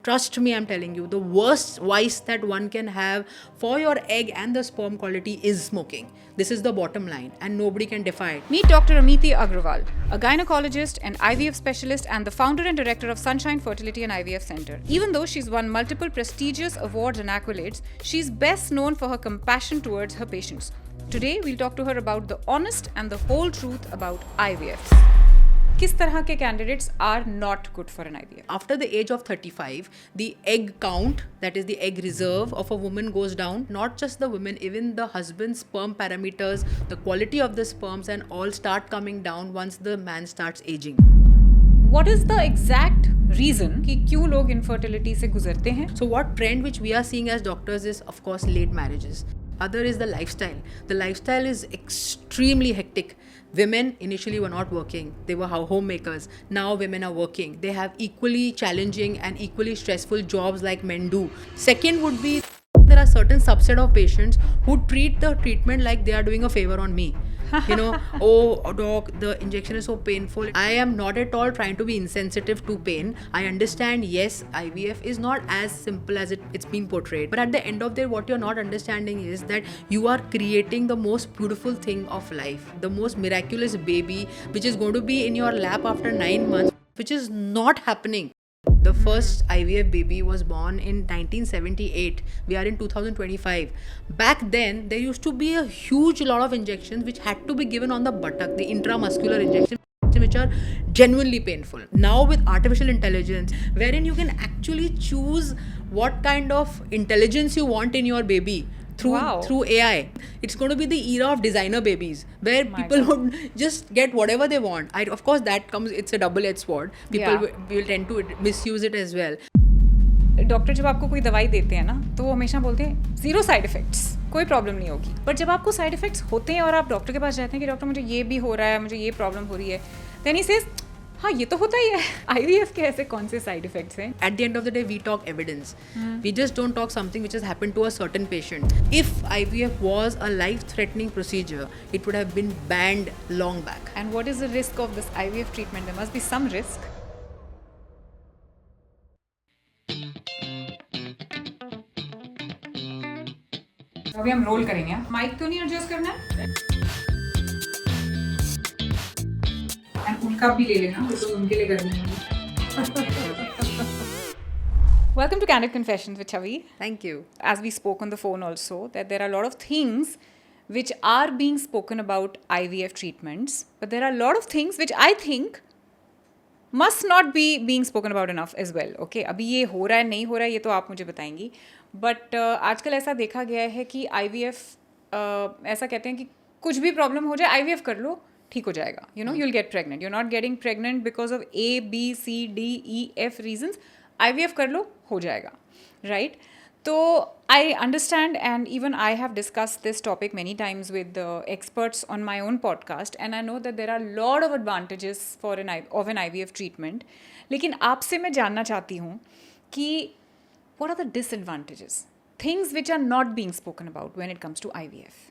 Trust me, I'm telling you, the worst vice that one can have for your egg and the sperm quality is smoking. This is the bottom line, and nobody can defy it. Meet Dr. Amiti Agrawal, a gynecologist, an IVF specialist, and the founder and director of Sunshine Fertility and IVF Center. Even though she's won multiple prestigious awards and accolades, she's best known for her compassion towards her patients. Today, we'll talk to her about the honest and the whole truth about IVFs. किस तरह के candidates are not good for an IVF? After the age of 35, the egg count, that is the egg reserve of a woman, goes down. Not just the women, even the husband's sperm parameters, the quality of the sperms and all start coming down once the man starts aging. What is the exact reason कि क्यों लोग infertility से गुजरते हैं? So what trend which we are seeing as doctors is, of course, late marriages. Other is the lifestyle. The lifestyle is extremely hectic. Women initially were not working. They were homemakers. Now women are working. They have equally challenging and equally stressful jobs like men do. Second would be, there are certain subset of patients who treat the treatment like they are doing a favor on me. Oh doc, the injection is so painful. I am not at all trying to be insensitive to pain. I understand, yes, IVF is not as simple as it's been portrayed. But at the end of the day, what you're not understanding is that you are creating the most beautiful thing of life, the most miraculous baby, which is going to be in your lap after 9 months, which is not happening. The first IVF baby was born in 1978. We are in 2025. Back then, there used to be a huge lot of injections which had to be given on the buttock, the intramuscular injections, which are genuinely painful. Now with artificial intelligence, wherein you can actually choose what kind of intelligence you want in your baby through AI. It's going to be the era of designer babies, where people would just get whatever they want. Of course, that comes, it's a double-edged sword. People will tend to misuse it as well. Doctor जब आपको कोई दवाई देते हैं ना, तो वो हमेशा बोलते हैं जीरो साइड इफेक्ट्स, कोई प्रॉब्लम नहीं होगी. पर जब आपको साइड इफेक्ट्स होते हैं और आप डॉक्टर के पास जाते हैं कि डॉक्टर मुझे ये भी हो रहा है, मुझे ये प्रॉब्लम हो रही है, देन ही सेज हाँ ये तो होता ही है. IVF के ऐसे कौन से साइड इफेक्ट्स हैं? At the end of the day, we talk evidence. We just don't talk something which has happened to a certain patient. If IVF was a life-threatening procedure, it would have been banned long back. And what is the risk of this IVF treatment? There must be some risk. अभी हम role करेंगे. Mic तो नहीं adjust करना है? And उनका भी ले लेना, तो उनके लिए करनी है. Welcome to Candid Confessions with Chavi. Thank you. As we spoke on the phone also, that there are a lot of things which are being spoken about IVF treatments, but there are a lot of things which I think must not be being spoken about enough as well. Okay, अभी ये हो रहा है नहीं हो रहा है ये तो आप मुझे बताएंगी. बट आजकल ऐसा देखा गया है कि IVF ऐसा कहते हैं कि कुछ भी प्रॉब्लम हो जाए IVF कर लो, ठीक हो जाएगा. You know, you'll get pregnant. You're not getting pregnant because of A, B, C, D, E, F reasons. IVF कर लो, हो जाएगा. Right? So I understand, and even I have discussed this topic many times with the experts on my own podcast, and I know that there are a lot of advantages of an IVF treatment. लेकिन आपसे मैं जानना चाहती हूँ कि what are the disadvantages? Things which are not being spoken about when it comes to IVF.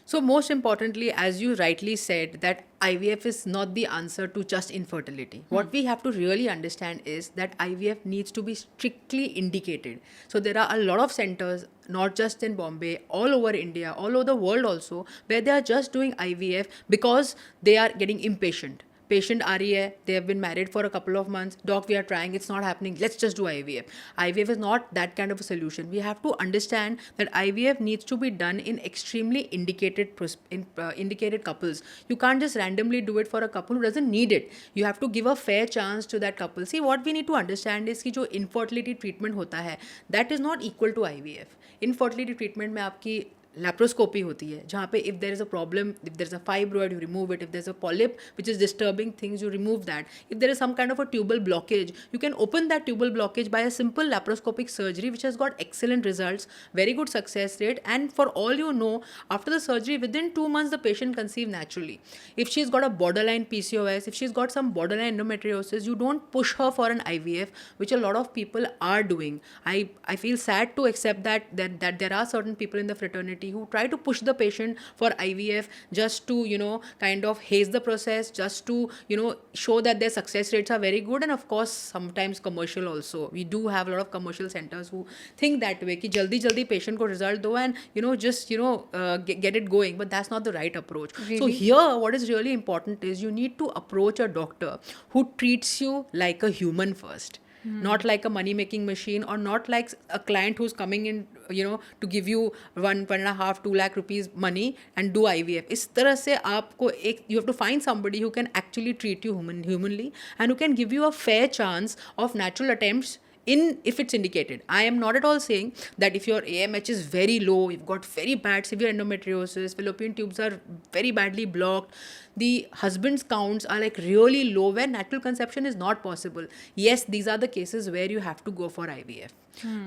So most importantly, as you rightly said, that IVF is not the answer to just infertility. What we have to really understand is that IVF needs to be strictly indicated. So there are a lot of centers, not just in Bombay, all over India, all over the world also, where they are just doing IVF because they are getting impatient. Patient आ रही है, they have been married for a couple of months, doc we are trying, it's not happening, let's just do IVF. IVF is not that kind of a solution. We have to understand that IVF needs to be done in extremely indicated couples. You can't just randomly do it for a couple who doesn't need it. You have to give a fair chance to that couple. See, what we need to understand is कि जो infertility treatment होता है, that is not equal to IVF. Infertility treatment में आपकी laparoscopy होती है, जहाँ पे if there is a problem, if there is a fibroid, you remove it. If there is a polyp which is disturbing things, you remove that. If there is some kind of a tubal blockage, you can open that tubal blockage by a simple laparoscopic surgery, which has got excellent results, very good success rate, and for all you know, after the surgery, within 2 months, the patient conceives naturally. If she's got a borderline PCOS, if she's got some borderline endometriosis, you don't push her for an IVF, which a lot of people are doing. I feel sad to accept that there are certain people in the fraternity community who try to push the patient for IVF just to, kind of haze the process, just to, show that their success rates are very good. And of course, sometimes commercial also. We do have a lot of commercial centers who think that way, ki jaldi patient ko result do and, just, get it going. But that's not the right approach. So Really? here, what is really important is you need to approach a doctor who treats you like a human first. Not like a money making machine, or not like a client who's coming in, to give you 1.5-2 lakh rupees money and do IVF. इस तरह से आपको एक, you have to find somebody who can actually treat you humanly and who can give you a fair chance of natural attempts if it's indicated. I am not at all saying that if your AMH is very low, you've got very bad severe endometriosis, fallopian tubes are very badly blocked, the husband's counts are like really low, where natural conception is not possible. Yes, these are the cases where you have to go for IVF.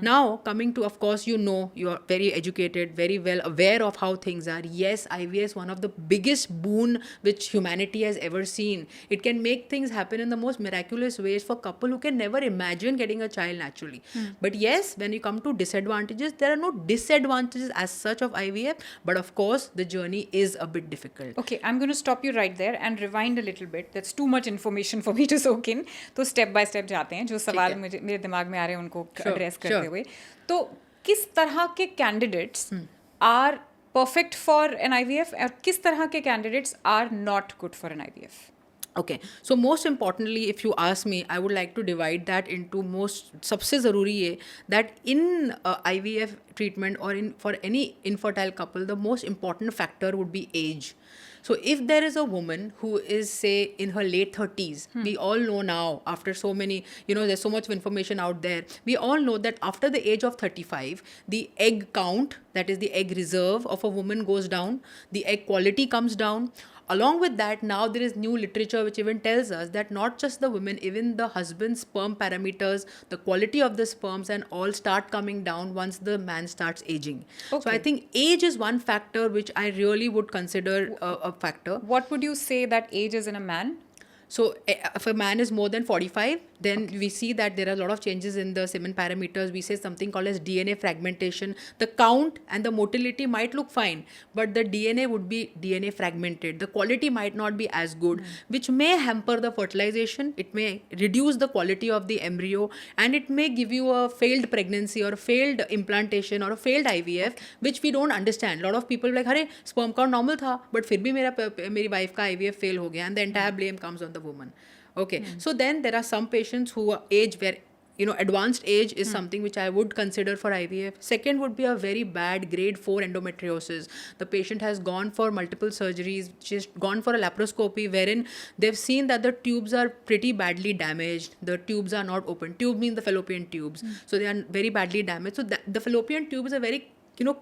Now, coming to, of course, you're very educated, very well aware of how things are. Yes, IVF is one of the biggest boon which humanity has ever seen. It can make things happen in the most miraculous ways for couple who can never imagine getting a child naturally. But yes, when you come to disadvantages, there are no disadvantages as such of IVF. But of course, the journey is a bit difficult. Okay, I'm going to stop you right there and rewind a little bit. That's too much information for me to soak in. तो step by step जाते हैं. जो सवाल मेरे दिमाग में आ रहे हैं उनको address करते हुए. तो किस तरह के candidates are perfect for an IVF और किस तरह के candidates are not good for an IVF? Okay, so most importantly, if you ask me, I would like to divide that into सबसे ज़रूरी है that in IVF treatment or for any infertile couple, the most important factor would be age. So if there is a woman who is, say, in her late 30s, we all know now, after so many, there's so much information out there, we all know that after the age of 35, the egg count, that is the egg reserve of a woman, goes down, the egg quality comes down. Along with that, now there is new literature which even tells us that not just the women, even the husband's sperm parameters, the quality of the sperms and all start coming down once the man starts aging. Okay. So I think age is one factor which I really would consider a factor. What would you say that age is in a man? So if a man is more than 45, then we see that there are a lot of changes in the semen parameters. We say something called as DNA fragmentation. The count and the motility might look fine, but the DNA would be DNA fragmented. The quality might not be as good, which may hamper the fertilization. It may reduce the quality of the embryo, and it may give you a failed pregnancy or a failed implantation or a failed IVF, which we don't understand. A lot of people are like, "Hare, sperm count normal tha, but फिर भी मेरी wife का IVF fail हो गया," and the entire blame comes on the woman. Okay, so then there are some patients who are age where advanced age is something which I would consider for IVF. Second would be a very bad grade 4 endometriosis. The patient has gone for multiple surgeries, just gone for a laparoscopy wherein they've seen that the tubes are pretty badly damaged. The tubes are not open. Tube means the fallopian tubes. So they are very badly damaged. So the fallopian tube is a very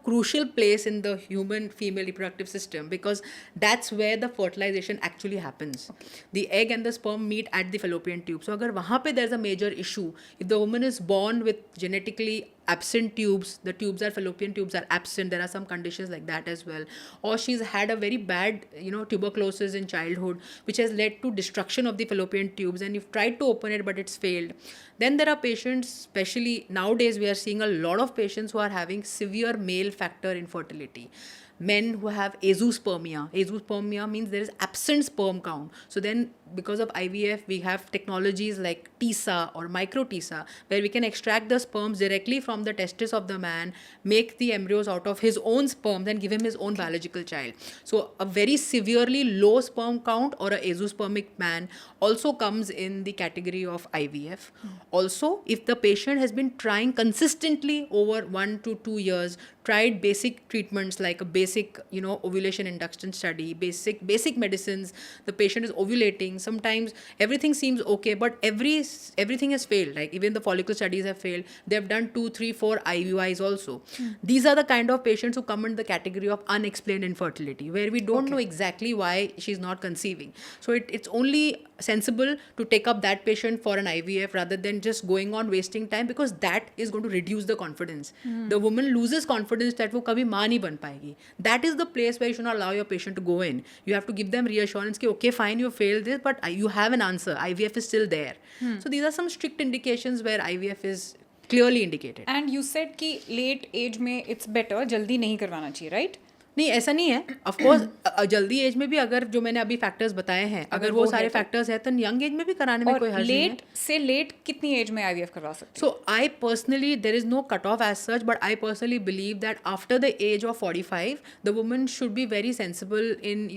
crucial place in the human female reproductive system, because that's where the fertilization actually happens. Okay. The egg and the sperm meet at the fallopian tube. So agar wahan pe there's a major issue, if the woman is born with genetically absent tubes, the tubes are fallopian tubes are absent, there are some conditions like that as well, or she's had a very bad tuberculosis in childhood which has led to destruction of the fallopian tubes, and you've tried to open it but it's failed. Then there are patients, especially nowadays we are seeing a lot of patients who are having severe male factor infertility. Men who have azoospermia. Azoospermia means there is absent sperm count. So then because of IVF, we have technologies like TISA or micro TISA, where we can extract the sperms directly from the testis of the man, make the embryos out of his own sperms and give him his own biological child. So a very severely low sperm count or a azoospermic man also comes in the category of IVF. Also, if the patient has been trying consistently over 1 to 2 years, tried basic treatments like a basic, ovulation induction study, basic medicines, the patient is ovulating, sometimes everything seems okay, but everything has failed. Like even the follicle studies have failed. They've done 2, 3, 4 IUIs also. These are the kind of patients who come in the category of unexplained infertility, where we don't know exactly why she's not conceiving. So it's only sensible to take up that patient for an IVF rather than just going on wasting time, because that is going to reduce the confidence. The woman loses confidence that वो कभी माँ नहीं बन पाएगी. That is the place where you should not allow your patient to go in. You have to give them reassurance कि okay, fine, you failed this, but you have an answer. IVF is still there. So these are some strict indications where IVF is clearly indicated. And you said कि late as में it's better, जल्दी नहीं करवाना चाहिए, right? नहीं, ऐसा नहीं है. ऑफ कोर्स जल्दी एज में भी अगर जो मैंने अभी फैक्टर्स बताए हैं, अगर वो सारे फैक्टर्स हैं तो यंग एज में भी कराने में और कोई हर्ज नहीं है. लेट से लेट कितनी एज में आईवीएफ करवा सकते हैं? So I personally, there is no cutoff as such, but I personally believe that after the age of 45, the woman should be very sensible in,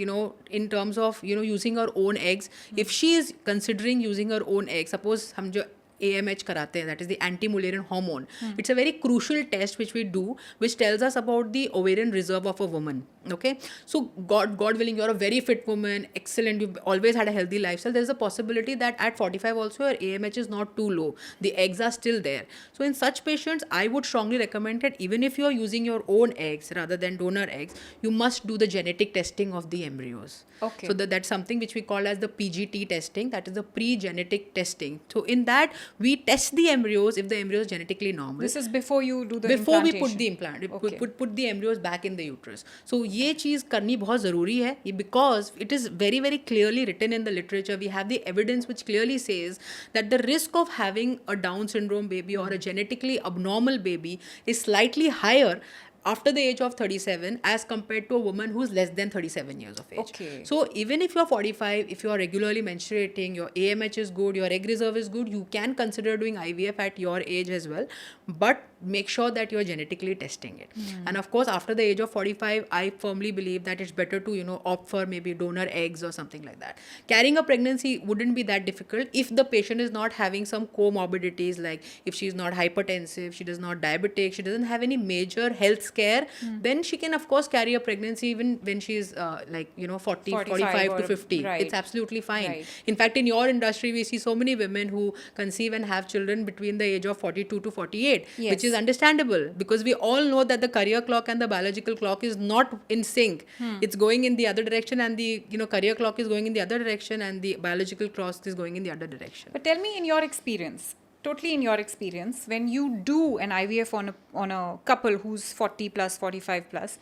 in terms of, using her own eggs. If she is considering using her own eggs, suppose हम जो AMH कराते हैं, that is the anti-Mullerian hormone. It's a very crucial test which we do, which tells us about the ovarian reserve of a woman. Okay, so God willing, you're a very fit woman, excellent. You've always had a healthy lifestyle. There's a possibility that at 45 also your AMH is not too low. The eggs are still there. So in such patients, I would strongly recommend that even if you're using your own eggs rather than donor eggs, you must do the genetic testing of the embryos. Okay. So that's something which we call as the PGT testing. That is the pre-genetic testing. So in that, we test the embryos if the embryo is genetically normal. This is before you do the Before we implantation. put the implant, Okay. put the embryos back in the uterus. So ये चीज़ करनी बहुत ज़रूरी है, because it is very very clearly written in the literature. We have the evidence which clearly says that the risk of having a Down syndrome baby or a genetically abnormal baby is slightly higher after the age of 37 as compared to a woman who's less than 37 years of age. Okay. So even if you're 45, if you're regularly menstruating, your AMH is good, your egg reserve is good, you can consider doing IVF at your age as well. But make sure that you're genetically testing it. And of course, after the age of 45, I firmly believe that it's better to, opt for maybe donor eggs or something like that. Carrying a pregnancy wouldn't be that difficult if the patient is not having some comorbidities, like if she's not hypertensive, she does not diabetic, she doesn't have any major health scare, then she can of course carry a pregnancy even when she's 40, 45 to or- 50. right. It's absolutely fine. Right. In fact, in your industry, we see so many women who conceive and have children between the age of 42 to 48, Yes. which is understandable because we all know that the career clock and the biological clock is not in sync. It's going in the other direction, and the career clock is going in the other direction, and the biological clock is going in the other direction. But tell me, in your experience, totally in your experience, when you do an IVF on a couple who's 40 plus, 45 plus,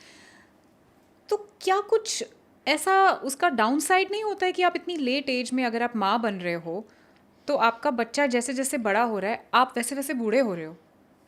तो क्या कुछ ऐसा उसका down side नहीं होता है कि आप इतनी लेट एज में अगर आप माँ बन रहे हो तो आपका बच्चा जैसे जैसे बड़ा हो रहा है आप वैसे वैसे बूढ़े हो रहे हो?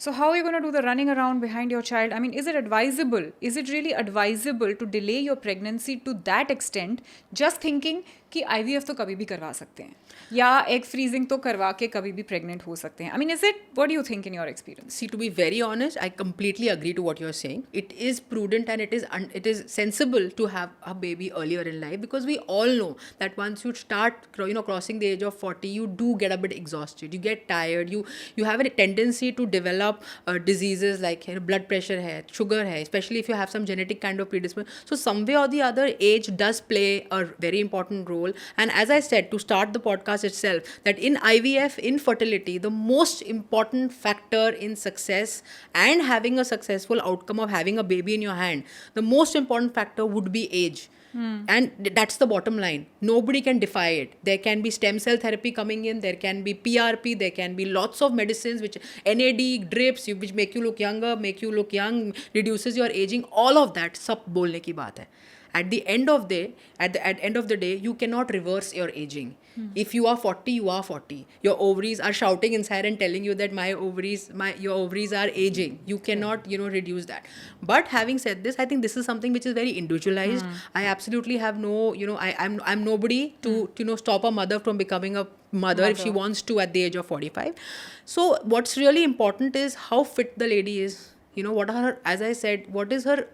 So how are you going to do the running around behind your child? I mean, is it advisable? Is it really advisable to delay your pregnancy to that extent, just thinking कि IVF तो कभी भी करवा सकते हैं या egg freezing तो करवा के कभी भी pregnant हो सकते हैं? I mean, is it, what do you think in your experience? See, to be very honest, I completely agree to what you're saying. It is prudent and it is sensible to have a baby earlier in life, because we all know that once you start crossing the age of 40, you do get a bit exhausted. You get tired. You have a tendency to develop diseases like blood pressure hai, sugar hai, especially if you have some genetic kind of predisposition. So some way or the other, age does play a very important role. And as I said to start the podcast itself, that in IVF, in fertility, the most important factor in success and having a successful outcome of having a baby in your hand, the most important factor would be age. And that's the bottom line. Nobody can defy it. There can be stem cell therapy coming in, there can be PRP, there can be lots of medicines which NAD, drips, which make you look younger, make you look young, reduces your aging. All of that, सब बोलने की बात है. At the end of the day, you cannot reverse your aging. If you are 40, you are 40. Your ovaries are shouting inside and telling you that your ovaries are aging. You cannot, reduce that. But having said this, I think this is something which is very individualized. I absolutely have no, I'm nobody to, stop a mother from becoming a mother if she wants to at the age of 45. So what's really important is how fit the lady is. What are her, as I said, what is her,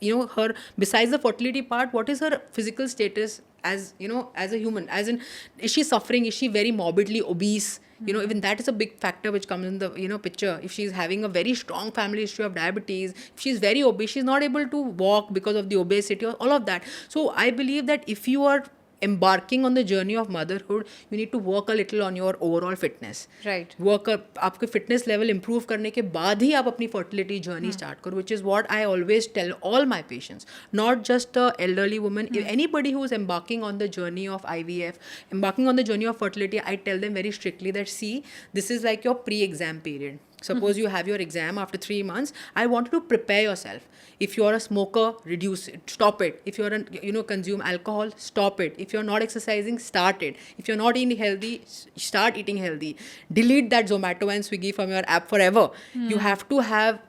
her, besides the fertility part, what is her physical status as a human, as in, is she suffering, is she very morbidly obese? Even that is a big factor which comes in the picture. If she's having a very strong family history of diabetes, if she's very obese, she's not able to walk because of the obesity or all of that. So I believe that if you are embarking on the journey of motherhood, you need to work a little on your overall fitness. Right. आपके fitness level improve करने के बाद ही आप अपनी fertility journey start करो, which is what I always tell all my patients, not just the elderly woman. If anybody who is embarking on the journey of IVF, embarking on the journey of fertility, I tell them very strictly that, see, this is like your pre-exam period. Suppose you have your exam after 3 months. I want you to prepare yourself. If you're a smoker, reduce it, stop it. If you're consume alcohol, stop it. If you're not exercising, start it. If you're not eating healthy, start eating healthy. Delete that Zomato and Swiggy from your app forever. You have to have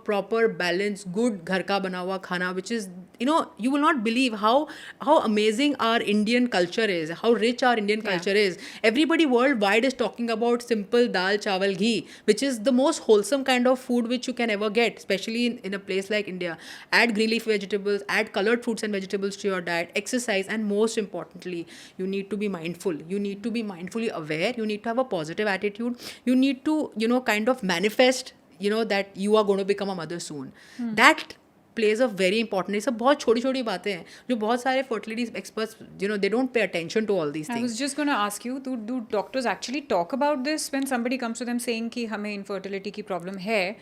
proper balance, good घर का बना हुआ खाना, which is you will not believe how amazing our Indian culture is, how rich our Indian culture is. Everybody worldwide is talking about simple dal chawal ghee, which is the most wholesome kind of food which you can ever get, especially in a place like India. Add green leaf vegetables, add colored fruits and vegetables to your diet, exercise, and most importantly, you need to be mindful. You need to be mindfully aware. You need to have a positive attitude. You need to kind of manifest that you are going to become a mother soon. That plays a very important. ये सब बहुत छोटी छोटी बातें हैं जो बहुत सारे fertility experts they don't pay attention to all these I things. was just going to ask you, do doctors actually talk about this when somebody comes to them saying कि हमें infertility की problem है?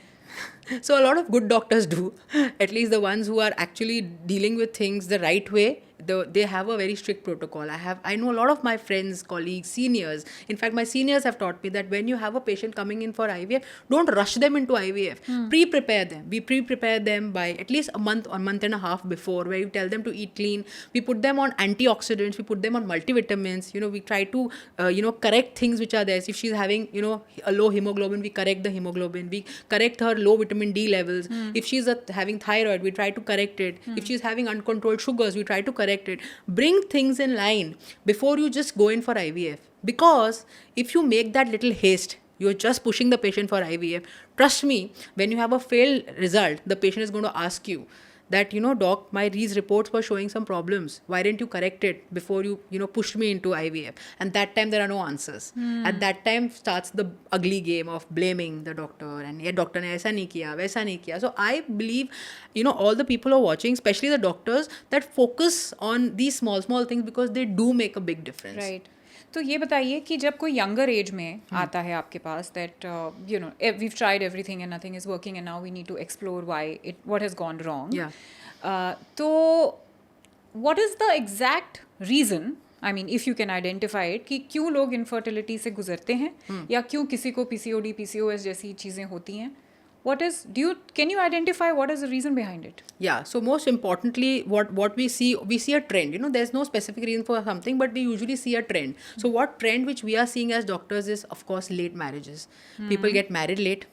So a lot of good doctors do, at least the ones who are actually dealing with things the right way. They have a very strict protocol. I know a lot of my friends, colleagues, seniors. In fact, my seniors have taught me that when you have a patient coming in for IVF, don't rush them into IVF. Pre-prepare them. We pre-prepare them by at least a month and a half before, where you tell them to eat clean. We put them on antioxidants. We put them on multivitamins. We try to correct things which are there. If she's having a low hemoglobin, we correct the hemoglobin. We correct her low vitamin D levels. If she's having thyroid, we try to correct it. If she's having uncontrolled sugars, we try to correct it. Bring things in line before you just go in for IVF. Because if you make that little haste, you're just pushing the patient for IVF. Trust me, when you have a failed result, the patient is going to ask you that, doc, these reports were showing some problems. Why didn't you correct it before you, pushed me into IVF? And that time there are no answers. At that time starts the ugly game of blaming the doctor and ye doctor ne aisa nahi kiya, waisa nahi kiya. So I believe, all the people who are watching, especially the doctors, that focus on these small things because they do make a big difference. Right. तो ये बताइए कि जब कोई younger age में आता है आपके पास that we've tried everything and nothing is working and now we need to explore what has gone wrong. तो what is the exact reason, I mean if you can identify it, कि क्यों लोग infertility से गुजरते हैं या क्यों किसी को PCOD, PCOS जैसी चीज़ें होती हैं? Can you identify what is the reason behind it? Yeah, so most importantly, what we see a trend. There's no specific reason for something, but we usually see a trend. So what trend which we are seeing as doctors is, of course, late marriages. People get married late.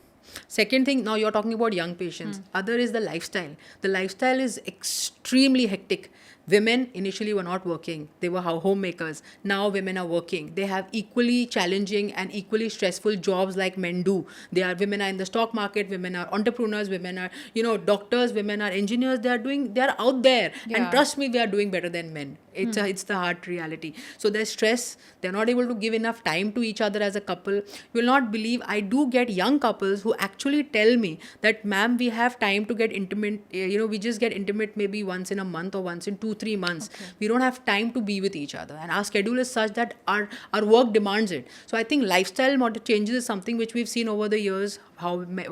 Second thing, now you're talking about young patients. Other is the lifestyle. The lifestyle is extremely hectic. Women initially were not working. They were homemakers. Now women are working. They have equally challenging and equally stressful jobs like men do. Women are in the stock market. Women are entrepreneurs. Women are, doctors. Women are engineers. They are out there. Yeah. And trust me, we are doing better than men. It's the hard reality. So there's stress. They're not able to give enough time to each other as a couple. You will not believe, I do get young couples who actually tell me that, ma'am, we have time to get intimate. We just get intimate maybe once in a month or once in 2-3 months. Okay. We don't have time to be with each other. And our schedule is such that our work demands it. So I think lifestyle model changes is something which we've seen over the years. Women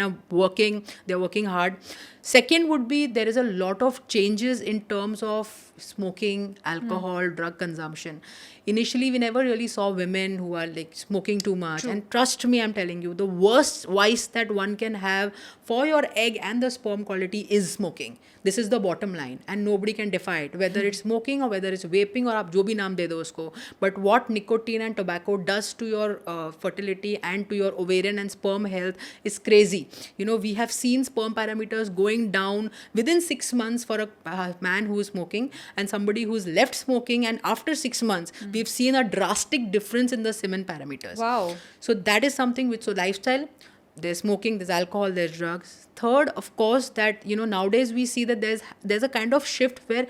are working. They're working hard. Second would be, there is a lot of changes in terms of smoking, alcohol, drug consumption. Initially, we never really saw women who are like smoking too much. True. And trust me, I'm telling you, the worst vice that one can have for your egg and the sperm quality is smoking. This is the bottom line, and nobody can defy it, whether it's smoking or whether it's vaping or आप जो भी नाम दे दो उसको. But what nicotine and tobacco does to your fertility and to your ovarian and sperm health is crazy. We have seen sperm parameters going down within 6 months for a man who is smoking and somebody who's left smoking, and after 6 months, we've seen a drastic difference in the semen parameters. Wow. So that is something so lifestyle, there's smoking, there's alcohol, there's drugs. Third, of course, that nowadays we see that there's a kind of shift where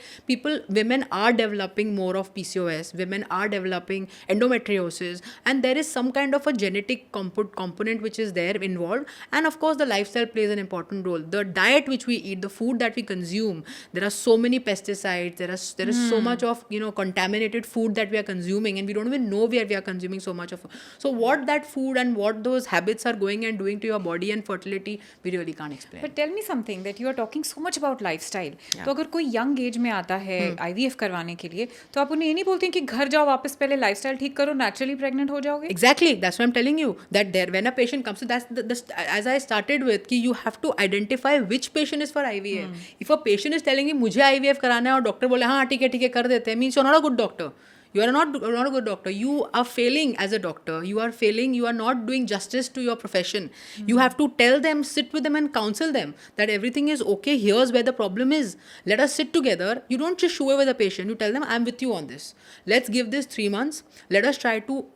women are developing more of PCOS, women are developing endometriosis, and there is some kind of a genetic component which is there involved. And of course, the lifestyle plays an important role. The diet which we eat, the food that we consume, there are so many pesticides. There is so much of contaminated food that we are consuming, and we don't even know where we are consuming so much of. So what that food and what those habits are going and doing to your body and fertility, we really can't explain. But tell me something that you are talking so much about lifestyle. तो अगर कोई young age में आता है IVF करवाने के लिए, तो आप उन्हें ये नहीं बोलते हैं कि घर जाओ वापस पहले लाइफस्टाइल ठीक करो, नेचुरली प्रेग्नेंट हो जाओगे? Exactly, that's what I'm telling you. That there, when a patient comes, so that's as I started with, कि you have to identify which patient is for IVF. If a patient is telling me मुझे IVF कराना है और doctor बोले हाँ ठीक है कर देते हैं, means you're not a good doctor. You are not a good doctor. You are failing as a doctor. You are failing. You are not doing justice to your profession. You have to tell them, sit with them and counsel them that everything is okay. Here's where the problem is. Let us sit together. You don't just shoo away the patient. You tell them, I'm with you on this. Let's give this 3 months. Let us try to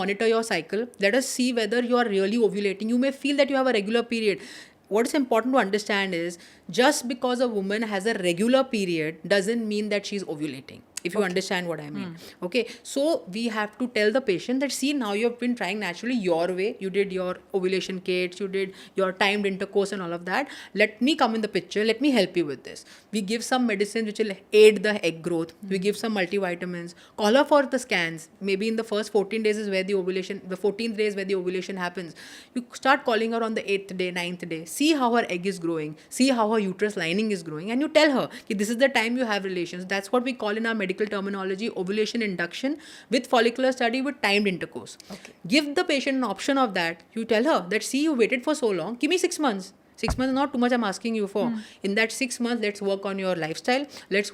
monitor your cycle. Let us see whether you are really ovulating. You may feel that you have a regular period. What is important to understand is just because a woman has a regular period doesn't mean that she's ovulating. If you understand what I mean. Okay, so we have to tell the patient that, see, now you have been trying naturally your way. You did your ovulation kits, you did your timed intercourse and all of that. Let me come in the picture. Let me help you with this. We give some medicine which will aid the egg growth. We give some multivitamins. Call her for the scans. Maybe in the first 14 days is where the ovulation, the 14th day is where the ovulation happens. You start calling her on the 8th day, 9th day. See how her egg is growing. See how her uterus lining is growing. And you tell her, this is the time you have relations. That's what we call in our medical terminology ovulation induction with follicular study with timed intercourse. Okay. Give the patient an option of that. You tell her that, see, you waited for so long. Give me 6 months. 6 months is not too much I'm asking you for. In that 6 months, let's work on your lifestyle. Let's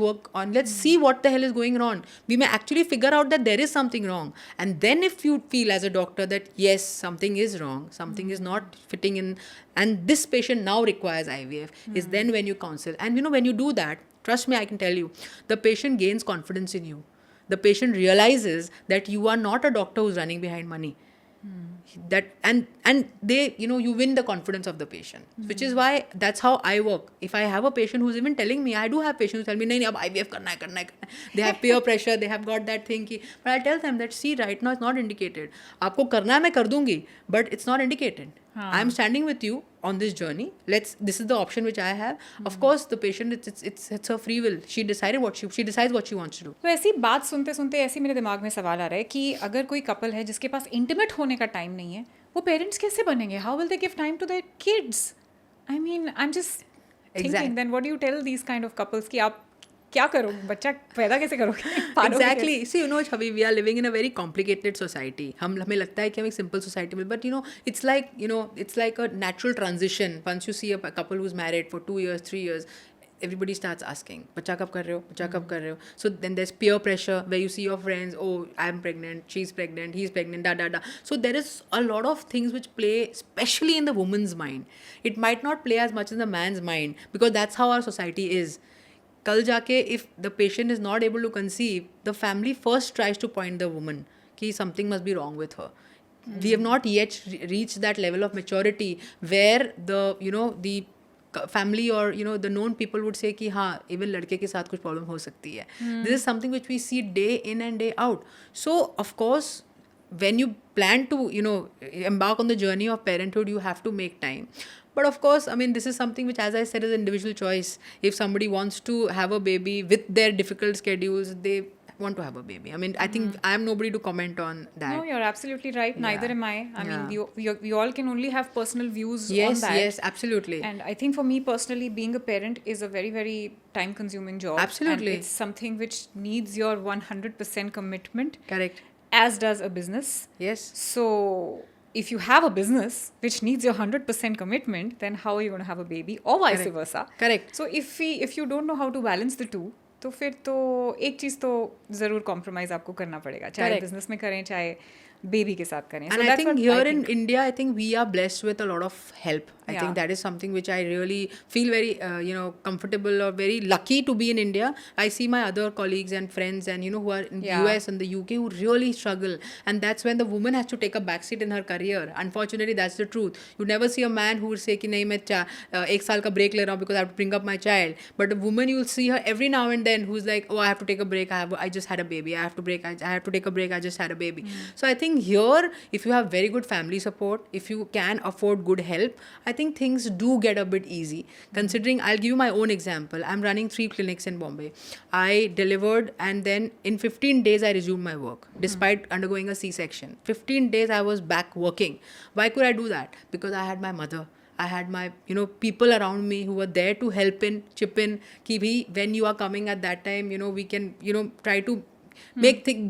see what the hell is going wrong. We may actually figure out that there is something wrong. And then if you feel as a doctor that, yes, something is wrong, something is not fitting in, and this patient now requires IVF, is then when you counsel. And when you do that, trust me, I can tell you, the patient gains confidence in you. The patient realizes that you are not a doctor who's running behind money. That and they you win the confidence of the patient, which is why that's how I work. If I have a patient who's even telling me, I do have patients who tell me nahi ab IVF karna hai. They have peer pressure, they have got that thing ki, but I tell them that, see, right now it's not indicated. Aapko karna hai, main kar dungi, but it's not indicated. I'm standing with you on this journey. This is the option which I have. Of course, the patient, it's her free will. She decides what she wants to do. तो ऐसी बात सुनते सुनते ऐसी मेरे दिमाग में सवाल आ रहा है कि अगर कोई कपल है जिसके पास इंटीमेट होने का टाइम नहीं है, वो पेरेंट्स कैसे बनेंगे? How will they give time to their kids? I mean, I am just thinking, then what do you tell these kind of couples कि आप क्या करो, बच्चा पैदा कैसे करोगे? Exactly. See, Chavi, we are living in a very complicated society. हमें लगता है कि हम एक simple society में, but it's like a natural transition. Once you see a couple who's married for 2 years, 3 years, everybody starts asking, बच्चा कब कर रहे हो? So then there's peer pressure where you see your friends, oh, I'm pregnant, she's pregnant, he's pregnant, da. So there is a lot of things which play, especially in the woman's mind. It might not play as much in the man's mind because that's how our society is. कल जाके if the patient is not able to conceive, the family first tries to point the woman कि something must be wrong with her. We have not yet reached that level of maturity where the family or the known people would say कि हाँ, even लड़के के साथ कुछ problem हो सकती है. This is something which we see day in and day out. So of course, when you plan to embark on the journey of parenthood, you have to make time. But of course, I mean, this is something which, as I said, is an individual choice. If somebody wants to have a baby with their difficult schedules, they want to have a baby. I mean, I think I am nobody to comment on that. No, you're absolutely right. Neither am I. I mean, we all can only have personal views on that. Yes, absolutely. And I think for me personally, being a parent is a very, very time-consuming job. Absolutely. And it's something which needs your 100% commitment. Correct. As does a business. Yes. So if you have a business which needs your 100% commitment, then how are you going to have a baby, or vice versa? Correct. So if you don't know how to balance the two, तो फिर तो एक चीज़ तो ज़रूर compromise आपको करना पड़ेगा, चाहे बिजनेस में करें चाहे baby के साथ करें. And I think here in India, I think we are blessed with a lot of help. I think that is something which I really feel very, comfortable or very lucky to be in India. I see my other colleagues and friends and, who are in the US and the UK who really struggle. And that's when the woman has to take a backseat in her career. Unfortunately, that's the truth. You never see a man who will say कि नहीं मैं 1 साल का break ले रहा हूँ because I have to bring up my child. But a woman, you will see her every now and then who's like, oh, I have to take a break. I just had a baby. I have to take a break. I just had a baby. So I think here, if you have very good family support, if you can afford good help, I think things do get a bit easy. Considering, I'll give you my own example. I'm running 3 clinics in Bombay. I delivered, and then in 15 days I resumed my work despite undergoing a C-section. 15 days I was back working. Why could I do that? Because I had my mother. I had my, people around me who were there to help in, chip in. Ki bhi, when you are coming at that time, we can, try to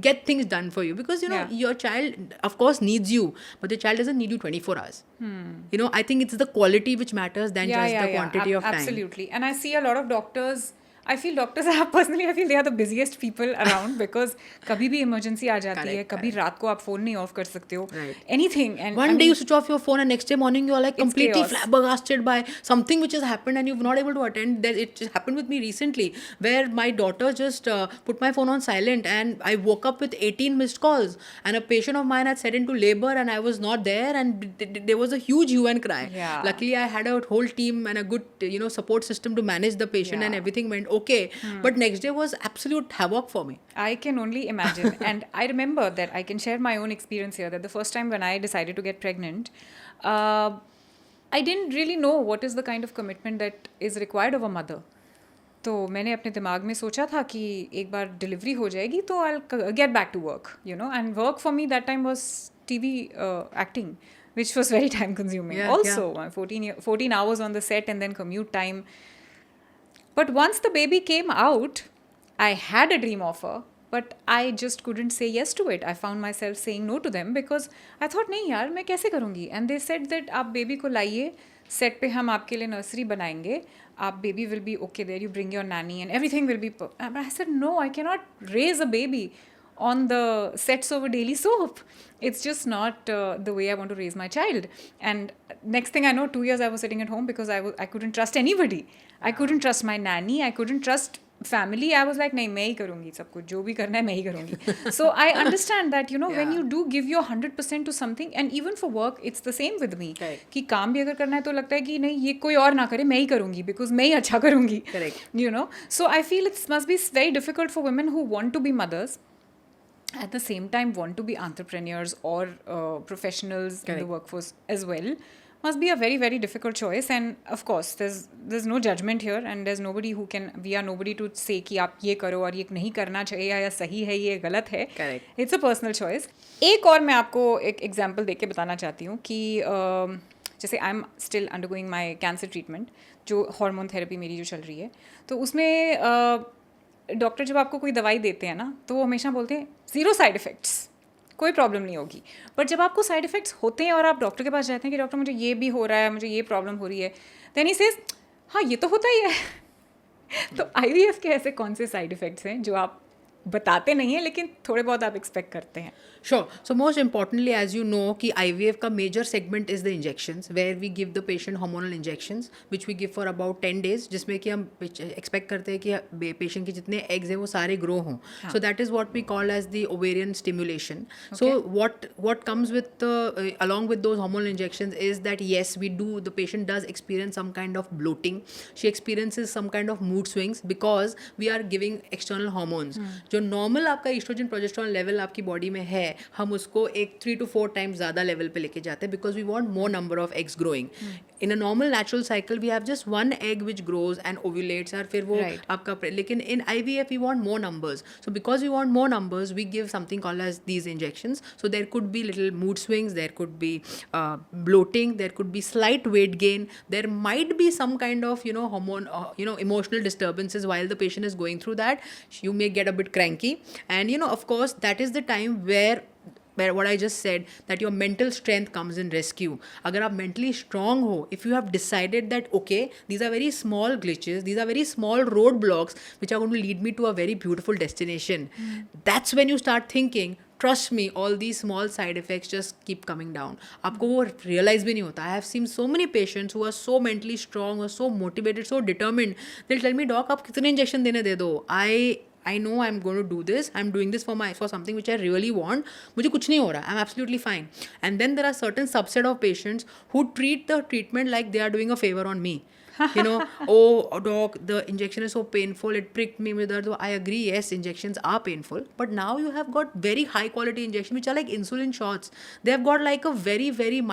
get things done for you, because your child of course needs you, but the child doesn't need you 24 hours. I think it's the quality which matters than just the quantity of time. Absolutely. And I see a lot of doctors, I feel doctors are personally, I feel they are the busiest people around because कभी भी emergency आ जाती है, कभी रात को आप phone नहीं off कर सकते हो, anything. And one day you switch off your phone and next day morning you are like completely flabbergasted by something which has happened and you've not able to attend. It just happened with me recently where my daughter just put my phone on silent and I woke up with 18 missed calls and a patient of mine had set into labor and I was not there and there was a huge hue and cry. Luckily I had a whole team and a good support system to manage the patient and everything went okay. But next day was absolute havoc for me. I can only imagine. And I remember that I can share my own experience here, that the first time when I decided to get pregnant, I didn't really know what is the kind of commitment that is required of a mother. तो मैंने अपने दिमाग में सोचा था कि एक बार delivery हो जाएगी तो I'll get back to work, and work for me that time was TV acting, which was very time consuming. Also, 14 hours on the set and then commute time. But once the baby came out, I had a dream offer, but I just couldn't say yes to it. I found myself saying no to them because I thought, नहीं यार मैं कैसे करूँगी? And they said that आप baby को लाइए, set पे हम आपके लिए nursery बनाएंगे, आप baby will be okay there, you bring your nanny and everything will be. But I said, no, I cannot raise a baby on the sets of a daily soap. It's just not the way I want to raise my child. And next thing I know, 2 years I was sitting at home because I couldn't trust anybody. I couldn't trust my nanny. I couldn't trust family. I was like, नहीं मैं ही करूँगी सब कुछ जो भी करना है मैं ही करूँगी. So I understand that when you do give your 100% to something, and even for work it's the same with me. कि काम भी अगर करना है तो लगता है कि नहीं ये कोई और ना करे मैं ही करूँगी because मैं ही अच्छा करूँगी. So I feel it must be very difficult for women who want to be mothers, at the same time want to be entrepreneurs or professionals in the workforce as well. Must be a very, very difficult choice. And of course there's no judgment here and there's nobody we are nobody to say कि आप ये करो और ये नहीं करना चाहिए या सही है ये गलत है. It's a personal choice. एक और मैं आपको एक example देके बताना चाहती हूँ कि जैसे I'm still undergoing my cancer treatment, जो hormone therapy मेरी जो चल रही है, तो उसमें डॉक्टर जब आपको कोई दवाई देते हैं ना तो वो हमेशा बोलते हैं 0 साइड इफ़ेक्ट्स, कोई प्रॉब्लम नहीं होगी. बट जब आपको साइड इफ़ेक्ट्स होते हैं और आप डॉक्टर के पास जाते हैं कि डॉक्टर मुझे ये भी हो रहा है, मुझे ये प्रॉब्लम हो रही है, देन ही सेज हाँ ये तो होता ही है. तो IVF के ऐसे कौन से साइड इफ़ेक्ट्स हैं जो आप बताते नहीं हैं लेकिन थोड़े बहुत आप एक्सपेक्ट करते हैं? Sure. So most importantly, as you know, कि IVF का major segment is the injections, where we give the patient hormonal injections, which we give for about 10 days, जिसमें कि हम expect करते हैं कि patient के जितने eggs हैं वो सारे grow हों. So that is what we call as the ovarian stimulation. So what comes with along with those hormonal injections is that yes, the patient does experience some kind of bloating. She experiences some kind of mood swings because we are giving external hormones. जो normal आपका estrogen progesterone level आपकी body में है, हम उसको एक 3 to 4 times ज़्यादा level पे लेके जाते हैं because we want more number of eggs growing. In a normal natural cycle we have just one egg which grows and ovulates और फिर वो आपका लेकिन in IVF we want more numbers. So because we want more numbers we give something called as these injections. So there could be little mood swings, there could be bloating, there could be slight weight gain, there might be some kind of hormone emotional disturbances while the patient is going through that. You may get a bit cranky and of course that is the time where what I just said, that your mental strength comes in rescue. अगर आप mentally strong हो, if you have decided that okay, these are very small glitches, these are very small roadblocks which are going to lead me to a very beautiful destination, that's when you start thinking, trust me, all these small side effects just keep coming down. आपको वो realize भी नहीं होता. I have seen so many patients who are so mentally strong or so motivated, so determined. They'll tell me, doc, आप कितने injection देने दे दो. I know I'm going to do this. I'm doing this for something which I really want. मुझे कुछ नहीं हो रहा. I'm absolutely fine. And then there are certain subset of patients who treat the treatment like they are doing a favor on me. You know, oh doc, the injection is so painful, it pricked me with that. I agree, yes, injections are painful, but now you have got very high quality injections which are like insulin shots. They have got like a very very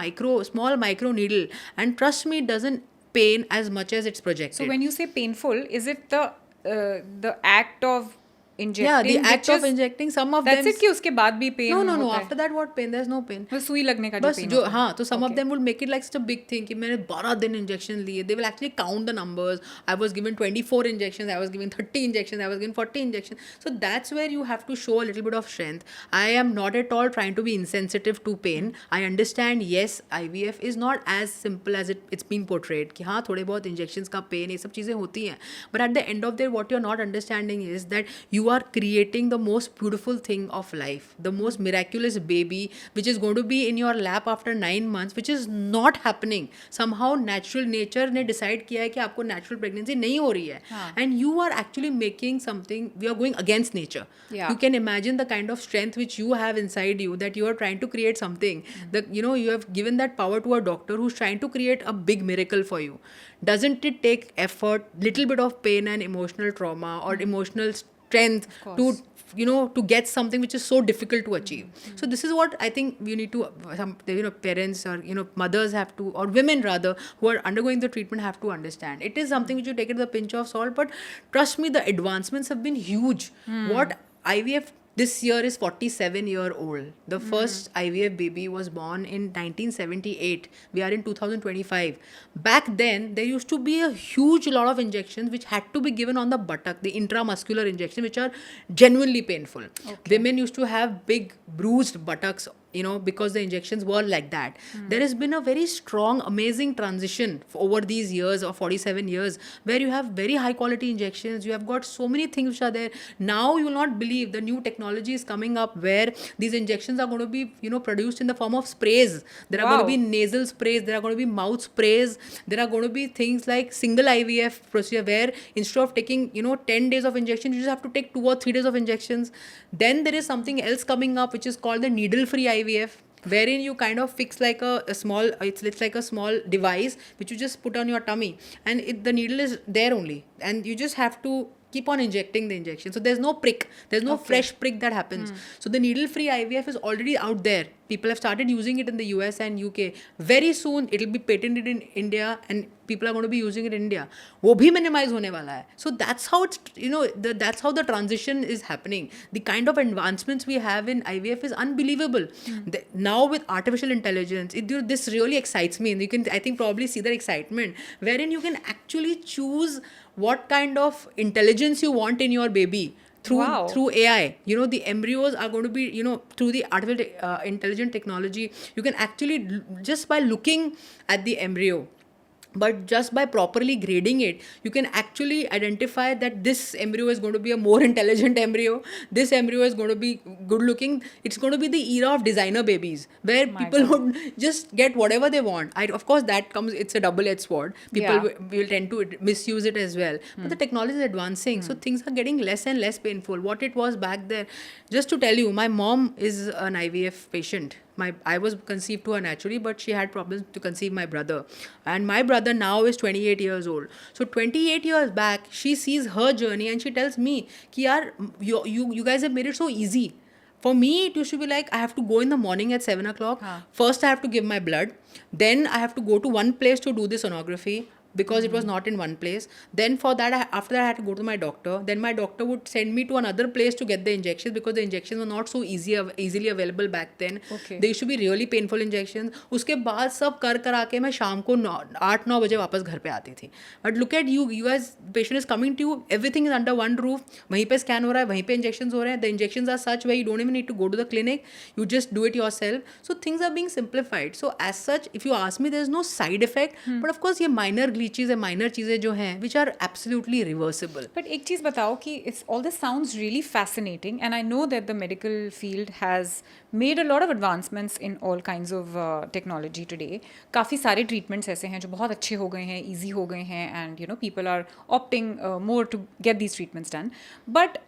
small micro needle, and trust me, it doesn't pain as much as it's projected. So when you say painful, is it the act of injecting? Yeah, the act which of is- injecting, some of That's them. it कि उसके बाद भी pain No, होता है? after that what pain? There's no pain. वो सुई लगने का जो बस pain जो होता है. हाँ, तो some of Okay. them will make it like such a big thing कि मैंने 12 दिन इंजेक्शन लिए. They will actually count the numbers. I was given 24 injections, I was given 30 injections, I was given 40 injections. So that's where you have to show a little bit of strength. I am not at all trying to be insensitive to pain. I understand, yes, IVF is not as simple as it's being portrayed कि हाँ थोड़े बहुत injections का pain ये सब चीज़ें होती हैं. But at the end of the day, what you're not understanding is that you are creating the most beautiful thing of life, the most miraculous baby which is going to be in your lap after 9 months, which is not happening. Somehow natural nature ने decide किया है कि आपको natural pregnancy नहीं हो रही है. And you are actually making something, we are going against nature. Yeah. You can imagine the kind of strength which you have inside you, that you are trying to create something. That, you know, you have given that power to a doctor who's trying to create a big miracle for you. Doesn't it take effort, little bit of pain and emotional trauma or emotional strength to, you know, to get something which is so difficult to achieve? So this is what I think you need to, some, you know, parents or, you know, mothers have to, or women rather, who are undergoing the treatment have to understand. It is something which you take it with a pinch of salt, but trust me, the advancements have been huge. What IVF this year is 47-year-old. The first IVF baby was born in 1978. We are in 2025. Back then, there used to be a huge lot of injections which had to be given on the buttock, the intramuscular injection, which are genuinely painful. Women used to have big bruised buttocks, you know, because the injections were like that. There has been a very strong, amazing transition over these years of 47 years where you have very high quality injections. You have got so many things which are there. Now you will not believe the new technology is coming up where these injections are going to be, you know, produced in the form of sprays. There are going to be nasal sprays, there are going to be mouth sprays, there are going to be things like single IVF procedure where instead of taking, you know, 10 days of injection, you just have to take 2 or 3 days of injections. Then there is something else coming up which is called the needle free IVF, wherein you kind of fix like a small, it's like a small device which you just put on your tummy, and the needle is there only, and you just have to keep on injecting the injection. So there's no prick, there's no fresh prick that happens. So the needle free IVF is already out there. People have started using it in the US and UK. Very soon it'll be patented in India and people are going to be using it in India. वो भी minimize होने वाला है. So that's how it's, you know, that's how the transition is happening. The kind of advancements we have in IVF is unbelievable. Now with artificial intelligence, this really excites me, and you can, I think, probably see the excitement wherein you can actually choose what kind of intelligence you want in your baby through AI. You know, the embryos are going to be, you know, through the artificial intelligent technology, you can actually, just by looking at the embryo, but just by properly grading it, you can actually identify that this embryo is going to be a more intelligent embryo, this embryo is going to be good looking. It's going to be the era of designer babies where people would just get whatever they want. Of course that comes, it's a double-edged sword. People will tend to misuse it as well, but the technology is advancing, so things are getting less and less painful. What it was back then, just to tell you, my mom is an IVF patient. I was conceived to her naturally, but she had problems to conceive my brother. And my brother now is 28 years old. So 28 years back, she sees her journey and she tells me, ki yaar, you guys have made it so easy. For me, it used to be like, I have to go in the morning at 7 o'clock. First, I have to give my blood. Then I have to go to one place to do the sonography, because it was not in one place. Then for that, after that I had to go to my doctor. Then my doctor would send me to another place to get the injections, because the injections were not so easily available back then. They used to be really painful injections. उसके बाद सब कर के मैं शाम को 8-9 बजे वापस घर पे आती थी. But look at you guys, patient is coming to you, everything is under one roof. वहीं पे scan हो रहा है, वहीं पे injections हो रहे हैं. The injections are such where you don't even need to go to the clinic. You just do it yourself. So things are being simplified. So as such, if you ask me, there is no side effect. But of course, ये minor glitches है, minor चीज़ें जो हैं, which are absolutely reversible. But एक चीज़ बताओ कि all this sounds really fascinating, and I know that the medical field has made a lot of advancements in all kinds of technology today. काफ़ी सारे treatments ऐसे हैं जो बहुत अच्छे हो गए हैं, easy हो गए हैं, and you know people are opting more to get these treatments done. But